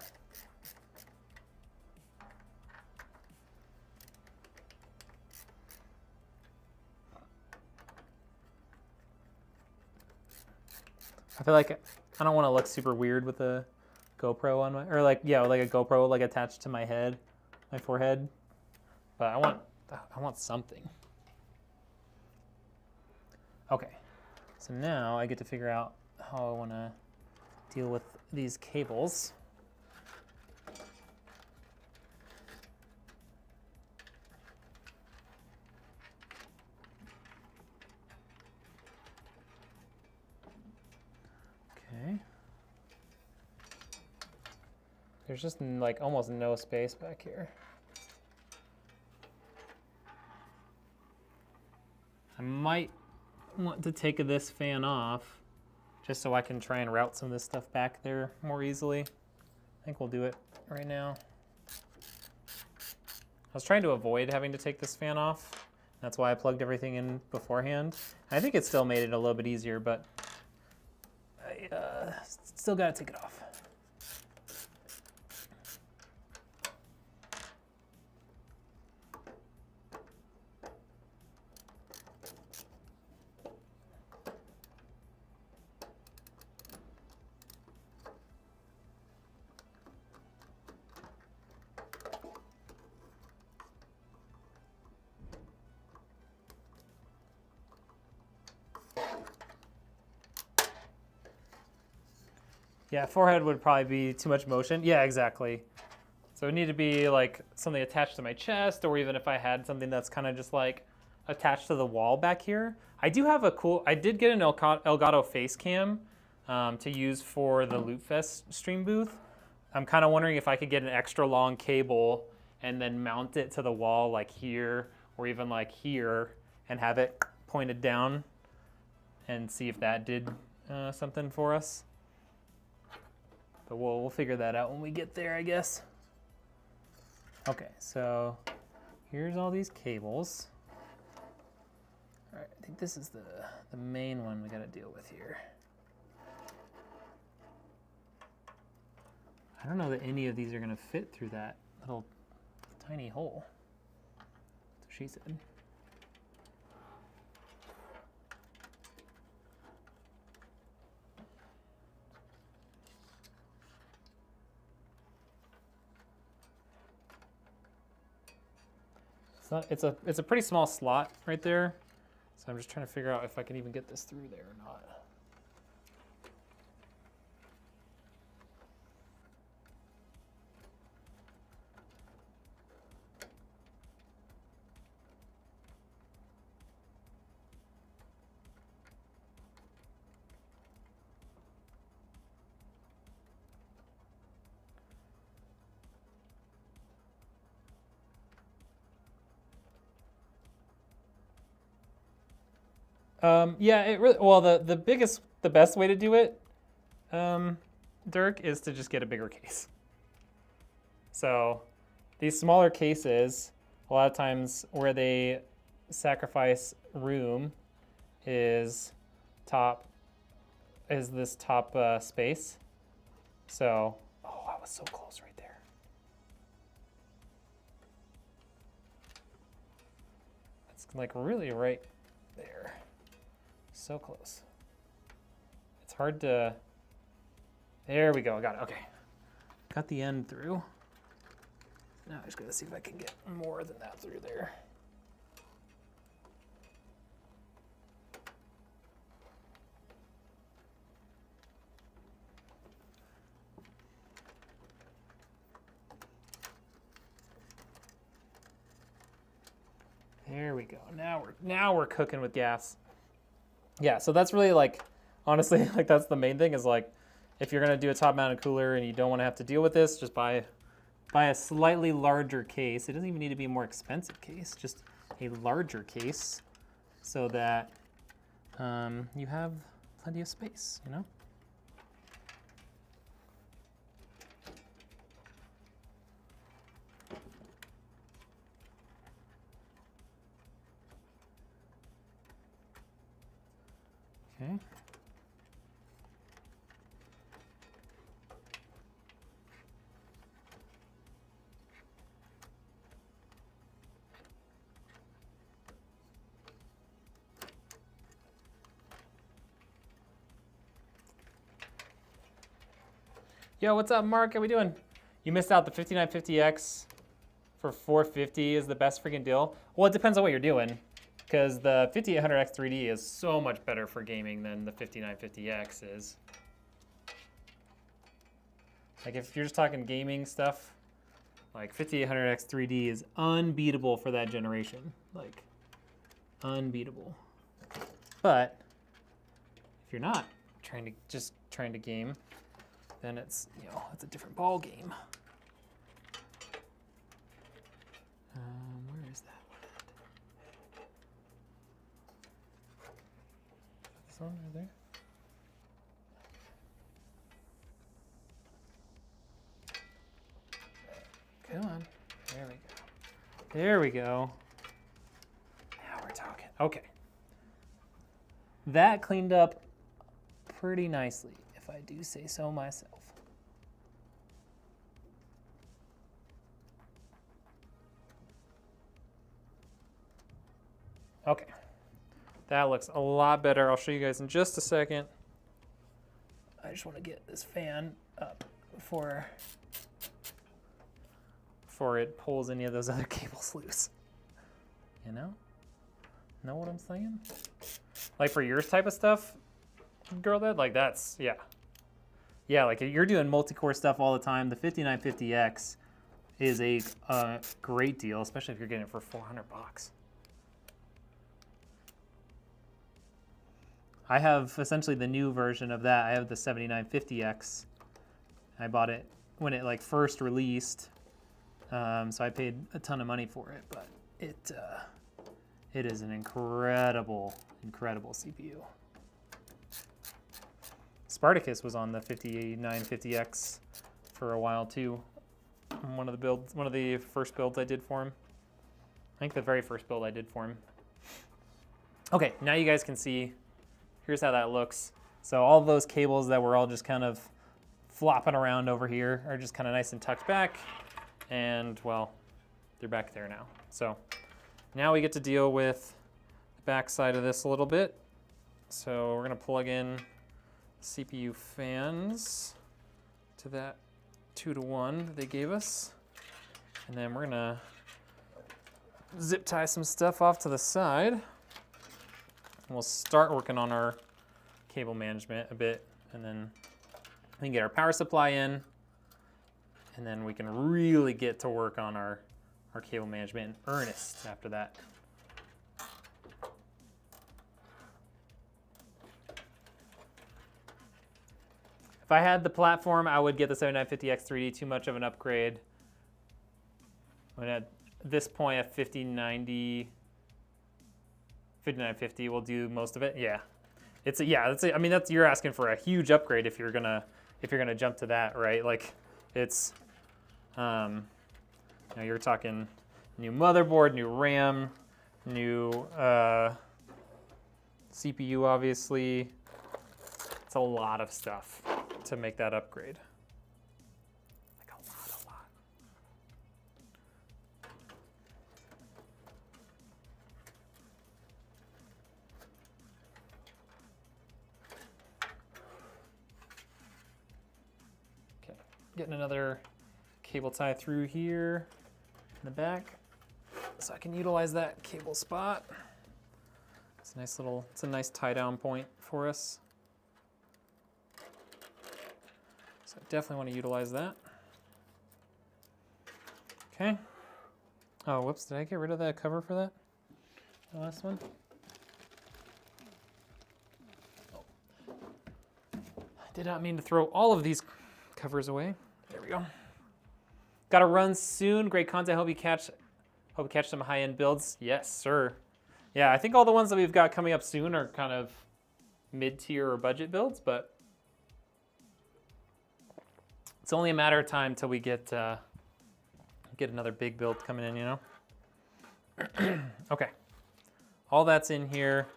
I feel like I don't want to look super weird with a GoPro on my, or like, yeah, like a GoPro like attached to my head, my forehead. But I want something. Okay, so now I get to figure out how I want to deal with these cables. Okay. There's just like almost no space back here. I might want to take this fan off just so I can try and route some of this stuff back there more easily. I think we'll do it right now. I was trying to avoid having to take this fan off. That's why I plugged everything in beforehand. I think it still made it a little bit easier, but I still gotta take it off. Yeah, forehead would probably be too much motion. Yeah, exactly. So it would need to be like something attached to my chest, or even if I had something that's kind of just like attached to the wall back here. I do have I did get an Elgato face cam to use for the Lootfest stream booth. I'm kind of wondering if I could get an extra long cable and then mount it to the wall like here, or even like here, and have it pointed down and see if that did something for us. But we'll figure that out when we get there, I guess. Okay, so here's all these cables. All right, I think this is the main one we gotta deal with here. I don't know that any of these are gonna fit through that little tiny hole. That's what she said. It's a pretty small slot right there, so I'm just trying to figure out if I can even get this through there or not. Yeah, it really, well, the best way to do it, Dirk, is to just get a bigger case. So these smaller cases, a lot of times where they sacrifice room is this top space. So, oh, I was so close right there. It's like really right there. So close. It's hard to, there we go, I got it, okay. Got the end through. Now I just gotta see if I can get more than that through there. There we go, now we're cooking with gas. Yeah, so that's really like, honestly, like that's the main thing is like, if you're gonna do a top mounted cooler and you don't wanna have to deal with this, just buy a slightly larger case. It doesn't even need to be a more expensive case, just a larger case so that you have plenty of space, you know? Okay. Yo, what's up, Mark? How we doing? You missed out. The 5950X for $450 is the best freaking deal. Well, it depends on what you're doing, because the 5800X 3D is so much better for gaming than the 5950X is. Like if you're just talking gaming stuff, like 5800X 3D is unbeatable for that generation. Like unbeatable. But if you're not just trying to game, then it's, you know, it's a different ball game. Where is that one at? This one right there? Come on. There we go. There we go. Now we're talking. Okay. That cleaned up pretty nicely, if I do say so myself. Okay. That looks a lot better. I'll show you guys in just a second. I just want to get this fan up before it pulls any of those other cables loose. You know? Know what I'm saying? Like for yours type of stuff, girl, like that's, yeah. Yeah, like if you're doing multi-core stuff all the time, the 5950X is a great deal, especially if you're getting it for $400. I have essentially the new version of that. I have the 7950X. I bought it when it like first It is an incredible, incredible CPU. Spartacus was on the 5950X for a while too. One of the first builds I did for him. I think the very first build I did for him. Okay, now you guys can see, here's how that looks. So all those cables that were all just kind of flopping around over here are just kind of nice and tucked back. And well, they're back there now. So now we get to deal with the back side of this a little bit. So we're gonna plug in CPU fans to that 2-to-1 that they gave us. And then we're gonna zip tie some stuff off to the side. And we'll start working on our cable management a bit, and then we can get our power supply in, and then we can really get to work on our cable management in earnest after that. If I had the platform, I would get the 7950X 3D, too much of an upgrade. When at this point, a 5950 will do most of it. Yeah, I mean, you're asking for a huge upgrade if you're gonna jump to that, right? Like, it's, you're talking new motherboard, new RAM, new CPU, obviously. It's a lot of stuff to make that upgrade. Like a lot. Okay, getting another cable tie through here in the back so I can utilize that cable spot. It's a nice tie down point for us. So I definitely want to utilize that. Okay. Oh, whoops, did I get rid of that cover for that? The last one? Oh. I did not mean to throw all of these covers away. There we go. Got to run soon. Great content. Hope you catch some high-end builds. Yes, sir. Yeah, I think all the ones that we've got coming up soon are kind of mid-tier or budget builds, but it's only a matter of time till we get another big build coming in, you know? Okay, all that's in here.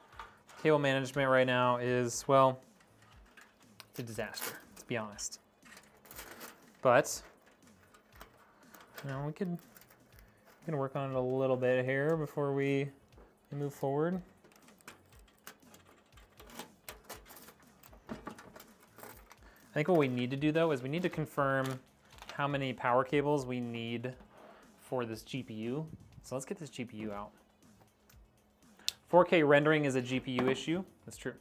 Cable management right now is, well, it's a disaster, to be honest. But, you know, we can work on it a little bit here before we move forward. I think what we need to do, though, is we need to confirm how many power cables we need for this GPU. So let's get this GPU out. 4K rendering is a GPU issue. That's true.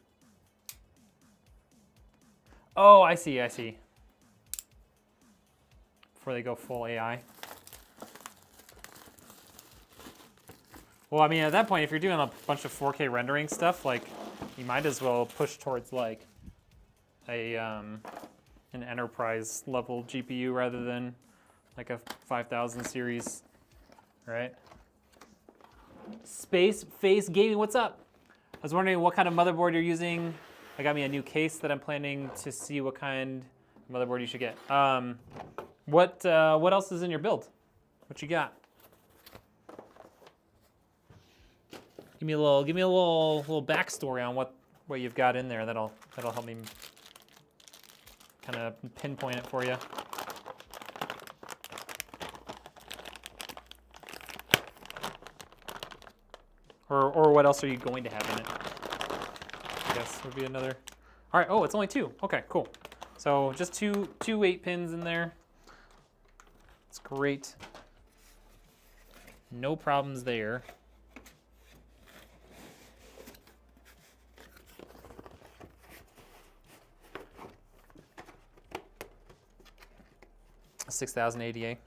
Oh, I see. Before they go full AI. Well, I mean, at that point, if you're doing a bunch of 4K rendering stuff, like, you might as well push towards, like, an enterprise level GPU rather than like a 5000 series, right? Space Face Gaming, what's up? I was wondering what kind of motherboard you're using. I got me a new case that I'm planning to see what kind of motherboard you should get. What else is in your build? What you got? Give me a little backstory on what you've got in there. That'll help me kind of pinpoint it for you. Or what else are you going to have in it? I guess would be another. All right. Oh, it's only 2. Okay, cool. So just two 8-pins in there. It's great. No problems there. A 6000 ADA.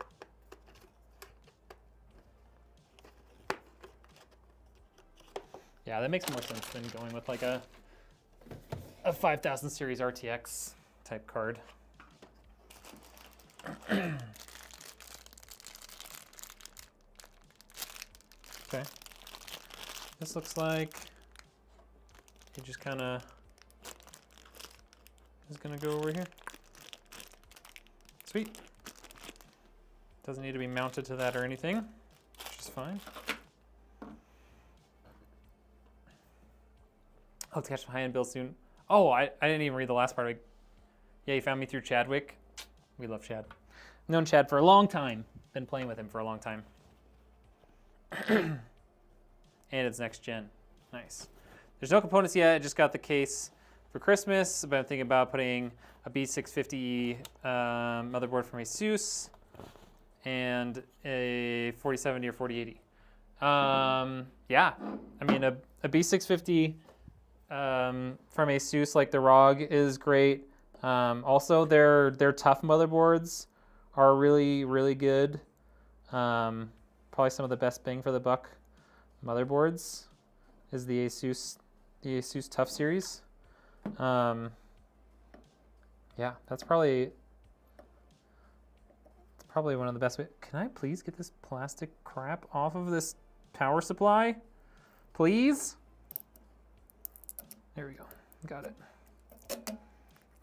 Yeah, that makes more sense than going with like a 5000 series RTX type card. Okay. this looks like. It just kind of is going to go over here. Sweet. Doesn't need to be mounted to that or anything, which is fine. I'll catch some high-end builds soon. Oh, I didn't even read the last part. Yeah, you found me through Chadwick. We love Chad. I've known Chad for a long time. Been playing with him for a long time. And it's next gen. Nice. There's no components yet. I just got the case for Christmas, but I'm thinking about putting a B650 motherboard from ASUS and a 4070 or 4080. Yeah, I mean a B650 from ASUS, like the ROG, is great. Also, their tough motherboards are really, really good. Probably some of the best bang for the buck motherboards is the ASUS Tough series. Yeah, that's probably one of the best. Can I please get this plastic crap off of this power supply? Please? There we go. Got it.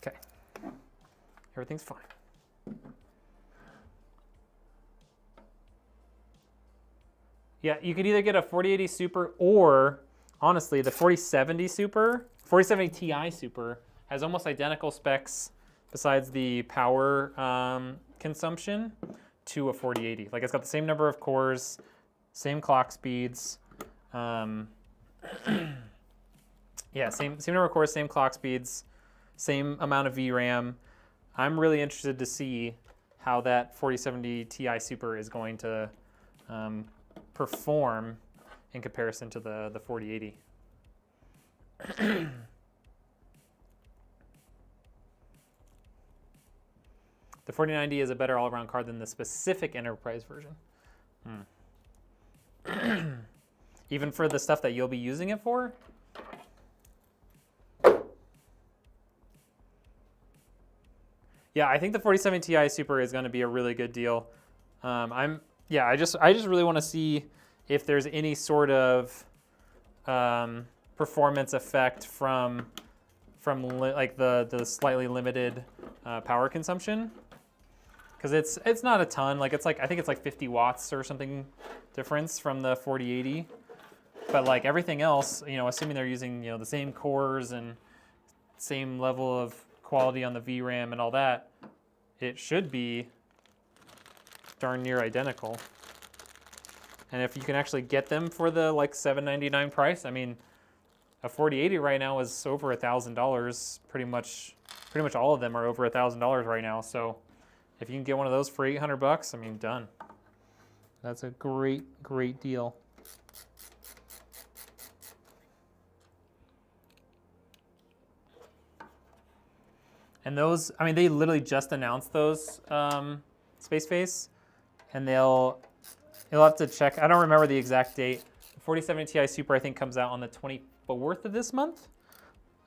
Okay. Everything's fine. Yeah, you could either get a 4080 Super or, honestly, the 4070 Super, 4070 Ti Super has almost identical specs besides the power consumption to a 4080. Like, it's got the same number of cores, same clock speeds. Yeah, same number of cores, same clock speeds, same amount of VRAM. I'm really interested to see how that 4070 Ti Super is going to perform in comparison to the 4080. The 4090 is a better all-around card than the specific enterprise version. Even for the stuff that you'll be using it for? Yeah, I think the 4070 Ti Super is going to be a really good deal. I just really want to see if there's any sort of performance effect from like the slightly limited power consumption, because it's not a ton. Like, I think it's like 50 watts or something difference from the 4080. But like everything else, assuming they're using the same cores and same level of quality on the VRAM and all that, it should be darn near identical. And if you can actually get them for the like $799 price, I mean, a 4080 right now is over $1,000. Pretty much all of them are over $1,000 right now. So if you can get one of those for $800, I mean, done. That's a great, great deal. And those, I mean, they literally just announced those Space Face, and you'll have to check. I don't remember the exact date. The 4070 Ti Super, I think, comes out on the 24th of this month.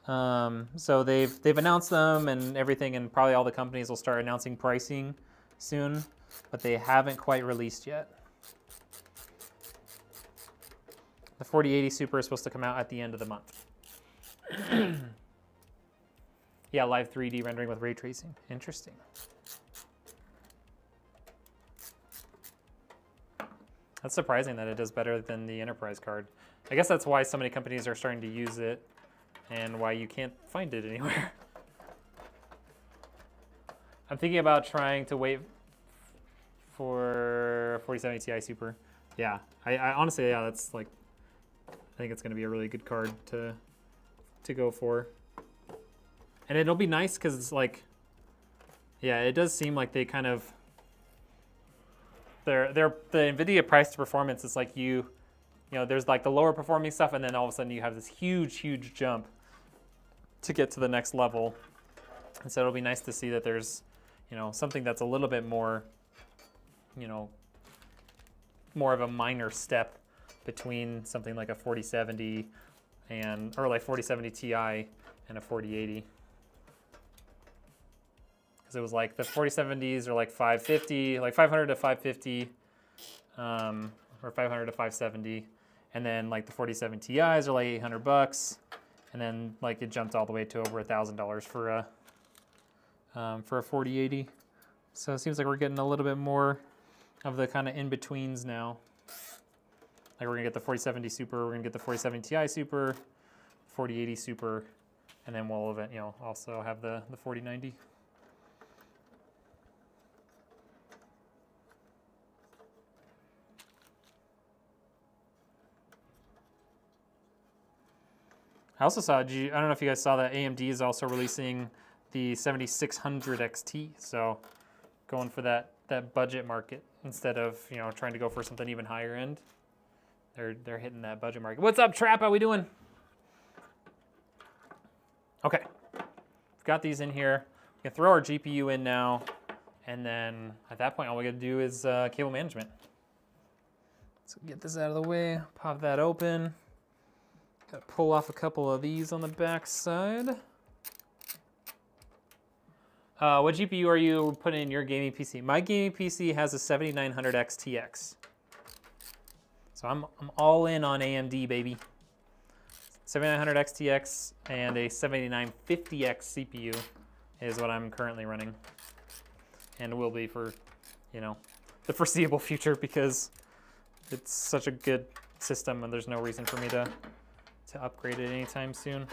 So they've announced them and everything, and probably all the companies will start announcing pricing soon, but they haven't quite released yet. The 4080 Super is supposed to come out at the end of the month. Yeah, live 3D rendering with ray tracing. Interesting. That's surprising that it does better than the enterprise card. I guess that's why so many companies are starting to use it and why you can't find it anywhere. I'm thinking about trying to wait for 4070 Ti Super. Yeah, I honestly, yeah, that's like, I think it's going to be a really good card to go for. And it'll be nice because it's like, yeah, it does seem like they kind of, the NVIDIA price to performance is like there's like the lower performing stuff, and then all of a sudden you have this huge, huge jump to get to the next level. And so it'll be nice to see that there's, something that's a little bit more, more of a minor step between something like a 4070 or like 4070 Ti and a 4080. Because it was like the 4070s are like 550, like 500 to 550, or 500 to 570. and then like the 47 Ti's are like $800, and then like it jumped all the way to over $1,000 for a 4080. So it seems like we're getting a little bit more of the kind of in-betweens now. Like we're gonna get the 4070 Super, we're gonna get the 4070 Ti Super, 4080 Super, and then we'll also have the 4090. I also saw, I don't know if you guys saw that AMD is also releasing the 7600 XT. So going for that budget market instead of trying to go for something even higher end. They're hitting that budget market. What's up, Trap? How we doing? Okay, we've got these in here. We can throw our GPU in now, and then at that point, all we got to do is cable management. So get this out of the way. Pop that open. Got to pull off a couple of these on the back side. What GPU are you putting in your gaming PC? My gaming PC has a 7900 XTX. So I'm all in on AMD, baby. 7900 XTX and a 7950X CPU is what I'm currently running. And will be for, the foreseeable future because it's such a good system and there's no reason for me to upgrade it anytime soon.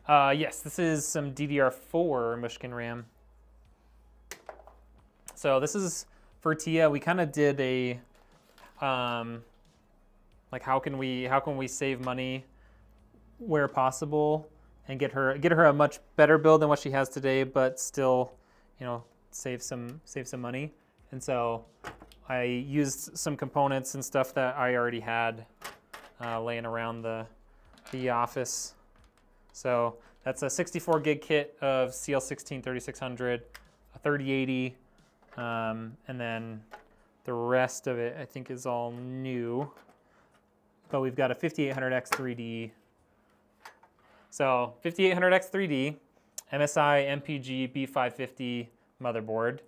Yes, this is some DDR4 Mushkin RAM. So this is for Tia. We kind of did a like how can we save money where possible and get her a much better build than what she has today, but still, save some money. And so I used some components and stuff that I already had laying around the office. So that's a 64 gig kit of CL16 3600, a 3080, and then the rest of it I think is all new. But we've got a 5800X 3D. So 5800X 3D, MSI MPG B550 motherboard,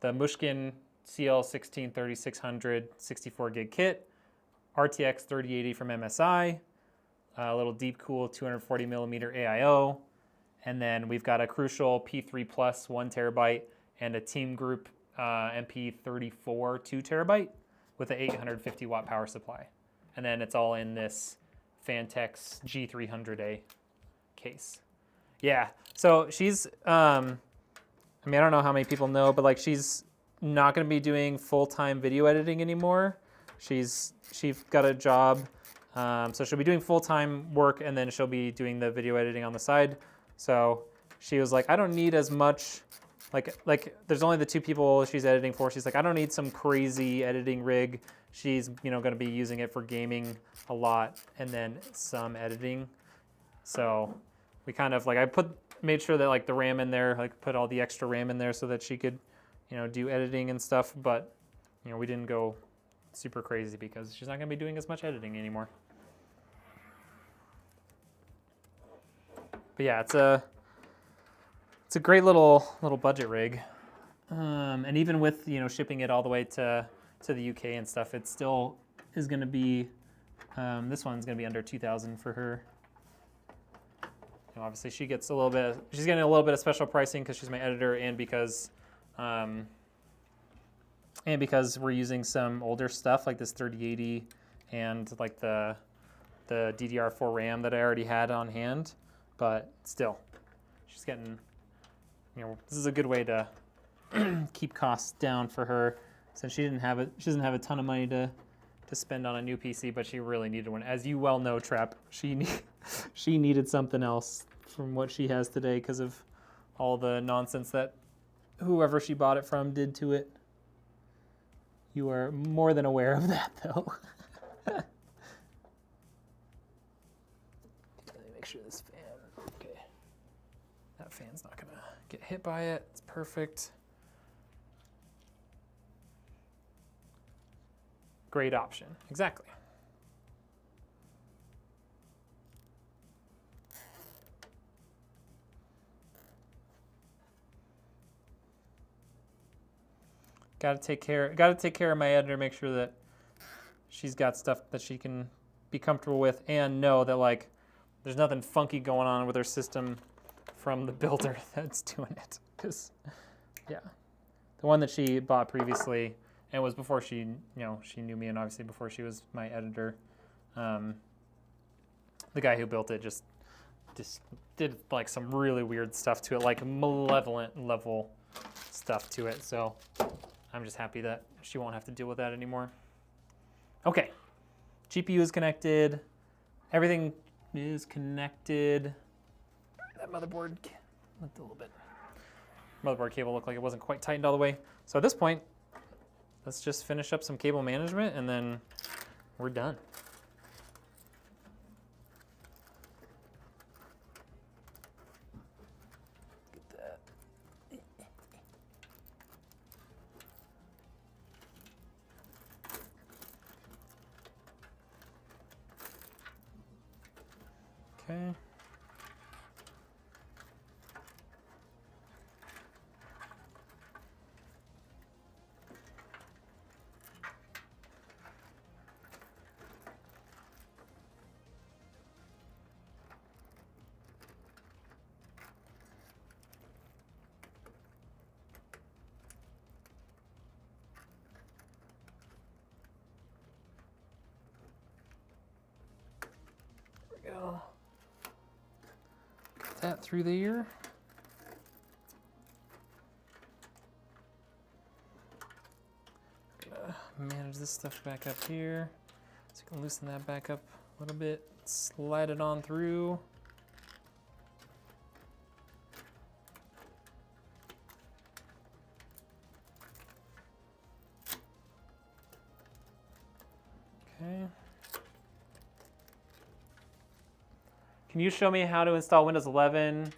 the Mushkin CL16 3600 64 gig kit, RTX 3080 from MSI, a little Deepcool 240 millimeter AIO, and then we've got a Crucial P3 Plus 1 terabyte and a Teamgroup MP34 2 terabyte with an 850 watt power supply. And then it's all in this Phanteks G300A case. Yeah, so she's, I don't know how many people know, but like she's not gonna be doing full-time video editing anymore. She's got a job, so she'll be doing full-time work and then she'll be doing the video editing on the side. So she was like, I don't need as much, like there's only the 2 people she's editing for. She's like, I don't need some crazy editing rig. She's gonna be using it for gaming a lot and then some editing. So we kind of like, made sure that like the RAM in there, like put all the extra RAM in there so that she could, do editing and stuff. But, we didn't go super crazy because she's not gonna be doing as much editing anymore. But yeah, it's a great little budget rig. And even with, shipping it all the way to the UK and stuff, it still is gonna be, this one's gonna be under 2,000 for her. Obviously she's getting a little bit of special pricing because she's my editor and because we're using some older stuff like this 3080 and like the DDR4 RAM that I already had on hand. But still, she's getting, this is a good way to keep costs down for her since she doesn't have a ton of money to spend on a new PC, but she really needed one. As you well know, Trap, she needed something else from what she has today because of all the nonsense that whoever she bought it from did to it. You are more than aware of that, though. Let me make sure this fan, okay. That fan's not gonna get hit by it. It's perfect. Great option, exactly. Gotta take care of my editor, make sure that she's got stuff that she can be comfortable with and know that like there's nothing funky going on with her system from the builder that's doing it. Because, yeah, the one that she bought previously, and it was before she, she knew me, and obviously before she was my editor. The guy who built it just did like some really weird stuff to it, like malevolent level stuff to it. So I'm just happy that she won't have to deal with that anymore. Okay, GPU is connected. Everything is connected. That motherboard looked a little bit. Motherboard cable looked like it wasn't quite tightened all the way. So at this point, let's just finish up some cable management and then we're done. Okay. There we go. That through the ear. Manage this stuff back up here. So you can loosen that back up a little bit. Slide it on through. Okay. Can you show me how to install Windows 11?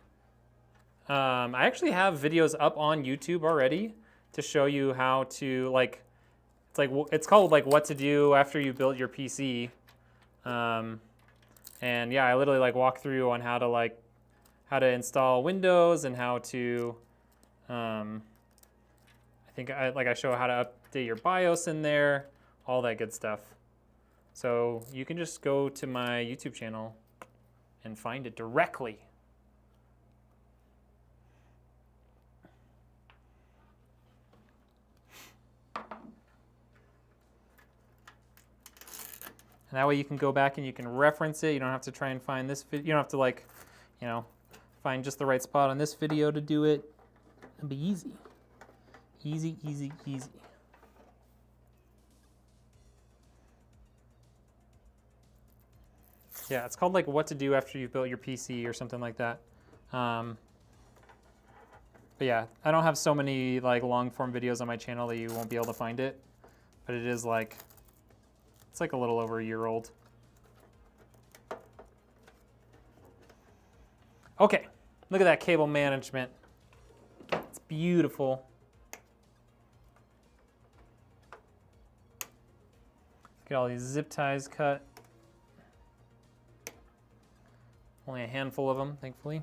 I actually have videos up on YouTube already to show you how to it's called like what to do after you build your PC. And yeah, I literally walk through on how to install Windows and how to I show how to update your BIOS in there, all that good stuff. So you can just go to my YouTube channel and find it directly. And that way you can go back and you can reference it. You don't have to try and find this video. You don't have to find just the right spot on this video to do it. It'll be easy. Easy, easy, easy. Yeah, it's called what to do after you've built your PC or something like that. But yeah, I don't have so many long form videos on my channel that you won't be able to find it. But it is it's a little over a year old. Okay, look at that cable management. It's beautiful. Get all these zip ties cut. Only a handful of them, thankfully.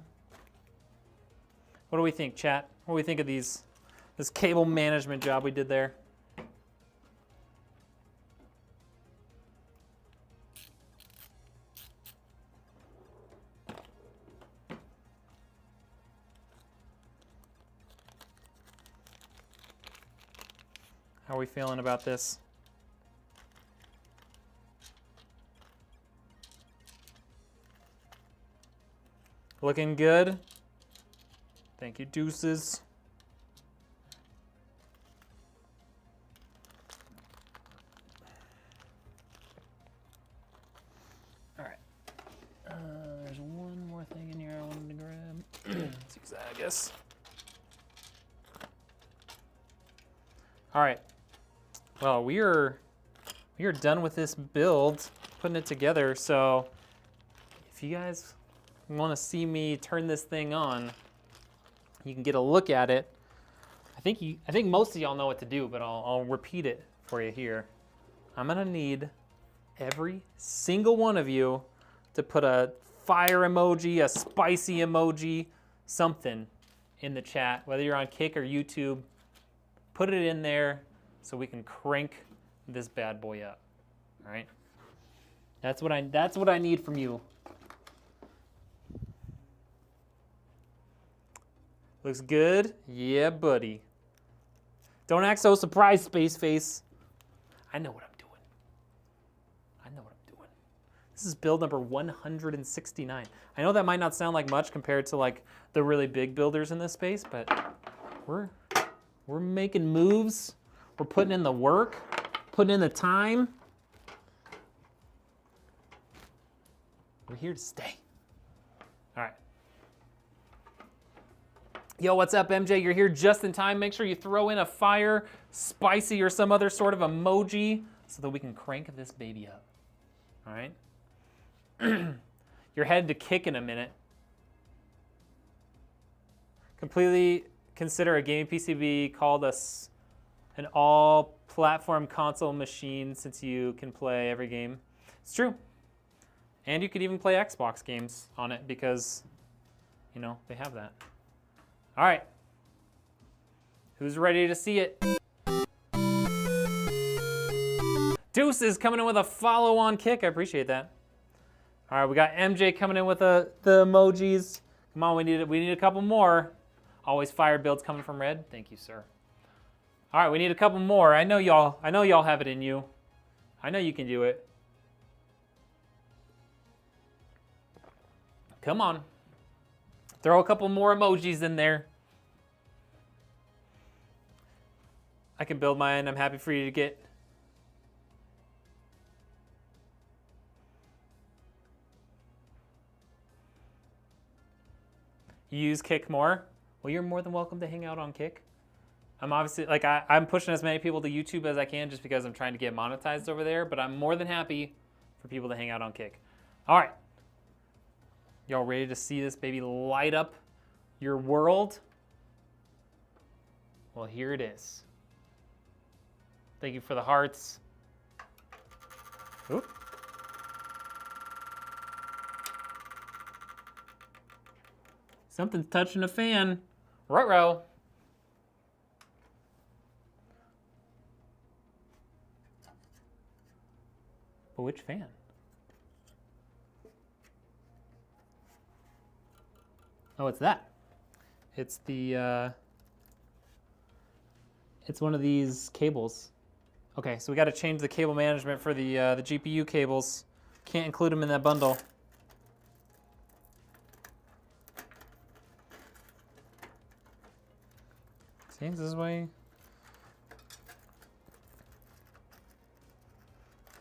What do we think, chat? What do we think of this cable management job we did there? How are we feeling about this? Looking good. Thank you, deuces. All right. There's one more thing in here I wanted to grab. Zigzag, I guess. All right. Well, we are done with this build, putting it together. So, if you guys want to see me turn this thing on, you can get a look at it. I think most of y'all know what to do, but I'll repeat it for you here. I'm gonna need every single one of you to put a fire emoji, a spicy emoji, something in the chat, whether you're on Kick or YouTube. put it in there so we can crank this bad boy up. All right. That's what I need from you. Looks good? Yeah, buddy. Don't act so surprised, Space Face. I know what I'm doing. I know what I'm doing. This is build number 169. I know that might not sound like much compared to like the really big builders in this space, but we're making moves. We're putting in the work, putting in the time. We're here to stay. All right. Yo, what's up, MJ? You're here just in time. Make sure you throw in a fire, spicy, or some other sort of emoji so that we can crank this baby up. All right? You're headed to Kick in a minute. Completely consider a gaming PCB called an all-platform console machine since you can play every game. It's true. And you could even play Xbox games on it because, you know, they have that. All right. Who's ready to see it? Deuce is coming in with a follow-on kick. I appreciate that. All right, we got MJ coming in with the emojis. Come on, we need a couple more. Always fire builds coming from Red. Thank you, sir. All right, we need a couple more. I know y'all have it in you. I know you can do it. Come on. Throw a couple more emojis in there. I can build mine. I'm happy for you to get. You use Kick more? Well, you're more than welcome to hang out on Kick. I'm obviously, like, I'm pushing as many people to YouTube as I can just because I'm trying to get monetized over there, but I'm more than happy for people to hang out on Kick. All right. Y'all ready to see this baby light up your world? Well, here it is. Thank you for the hearts. Oop. Something's touching a fan. Ruh-roh. But which fan? Oh, it's that. It's the, it's one of these cables. Okay, so we gotta change the cable management for the GPU cables. Can't include them in that bundle. See, this is why.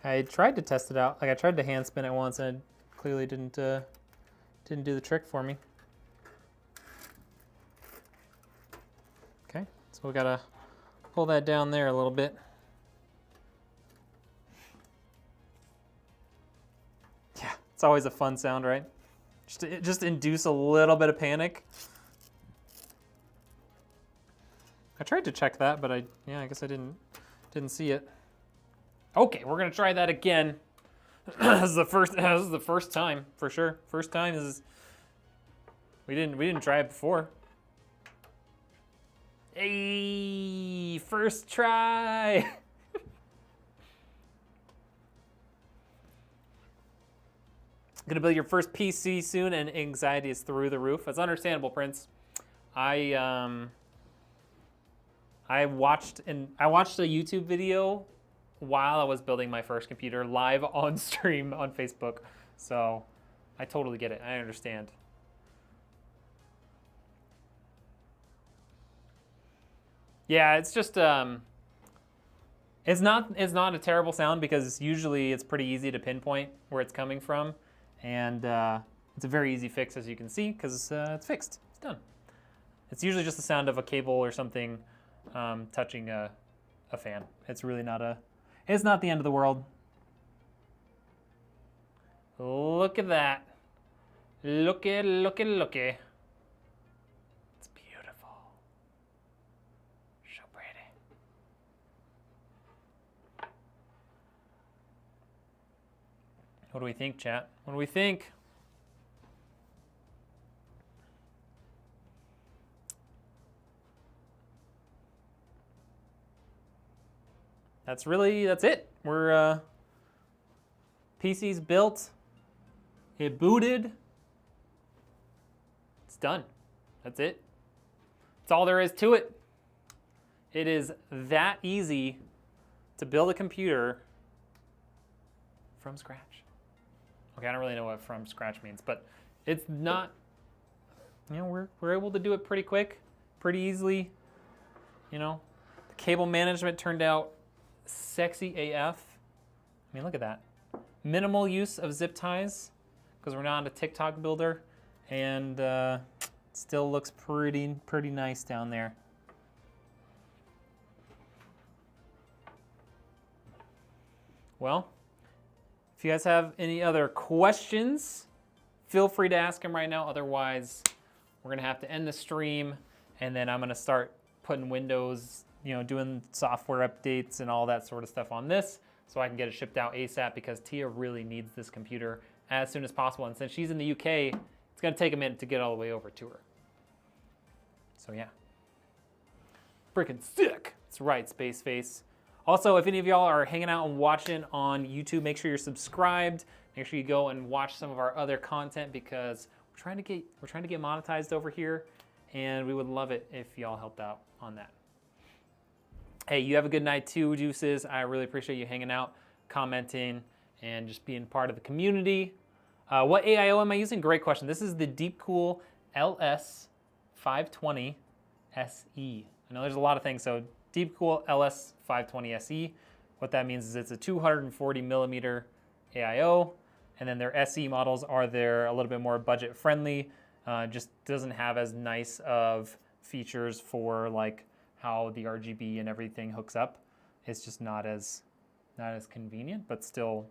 I tried to test it out. Like I tried to hand spin it once and it clearly didn't do the trick for me. Okay, so we gotta pull that down there a little bit. Yeah, it's always a fun sound, right? Just induce a little bit of panic. I tried to check that, but I guess I didn't see it. Okay, we're gonna try that again. This is the first time for sure. First time is we didn't try it before. Hey, first try. Gonna build your first PC soon, and anxiety is through the roof. That's understandable, Prince. I watched a YouTube video while I was building my first computer live on stream on Facebook. So I totally get it. I understand. Yeah, it's just it's not a terrible sound because usually it's pretty easy to pinpoint where it's coming from, and it's a very easy fix, as you can see, because it's fixed. It's done. It's usually just the sound of a cable or something touching a fan. It's really not it's not the end of the world. Look at that. Looky. It's beautiful. So pretty. What do we think, chat? What do we think? that's it. We're PC's built. It booted. It's done. That's it. That's all there is to it. It is that easy to build a computer from scratch. Okay, I don't really know what from scratch means, but it's not, you know, we're able to do it pretty quick, pretty easily. You know, the cable management turned out sexy AF. I mean, look at that. Minimal use of zip ties because we're not a TikTok builder, and still looks pretty nice down there. Well, if you guys have any other questions, feel free to ask them right now. Otherwise, we're gonna have to end the stream, and then I'm gonna start putting Windows, you know, doing software updates and all that sort of stuff on this, so I can get it shipped out ASAP, because Tia really needs this computer as soon as possible. And since she's in the UK, it's gonna take a minute to get all the way over to her. So yeah, freaking sick. That's right, Space Face. Also, if any of y'all are hanging out and watching on YouTube, make sure you're subscribed. Make sure you go and watch some of our other content, because we're trying to get monetized over here, and we would love it if y'all helped out on that. Hey, you have a good night too, Juices. I really appreciate you hanging out, commenting, and just being part of the community. What AIO am I using? Great question. This is the Deepcool LS520 SE. I know there's a lot of things, so Deepcool LS520 SE. What that means is it's a 240 millimeter AIO, and then their SE models are a little bit more budget friendly. Just doesn't have as nice of features for like how the RGB and everything hooks up. It's just not as convenient, but still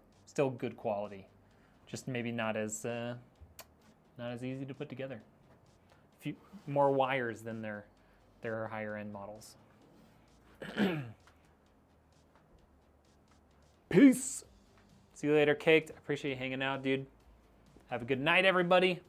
good quality. Just maybe not as easy to put together. A few more wires than their higher end models. Peace. See you later, Caked. I appreciate you hanging out, dude. Have a good night, everybody.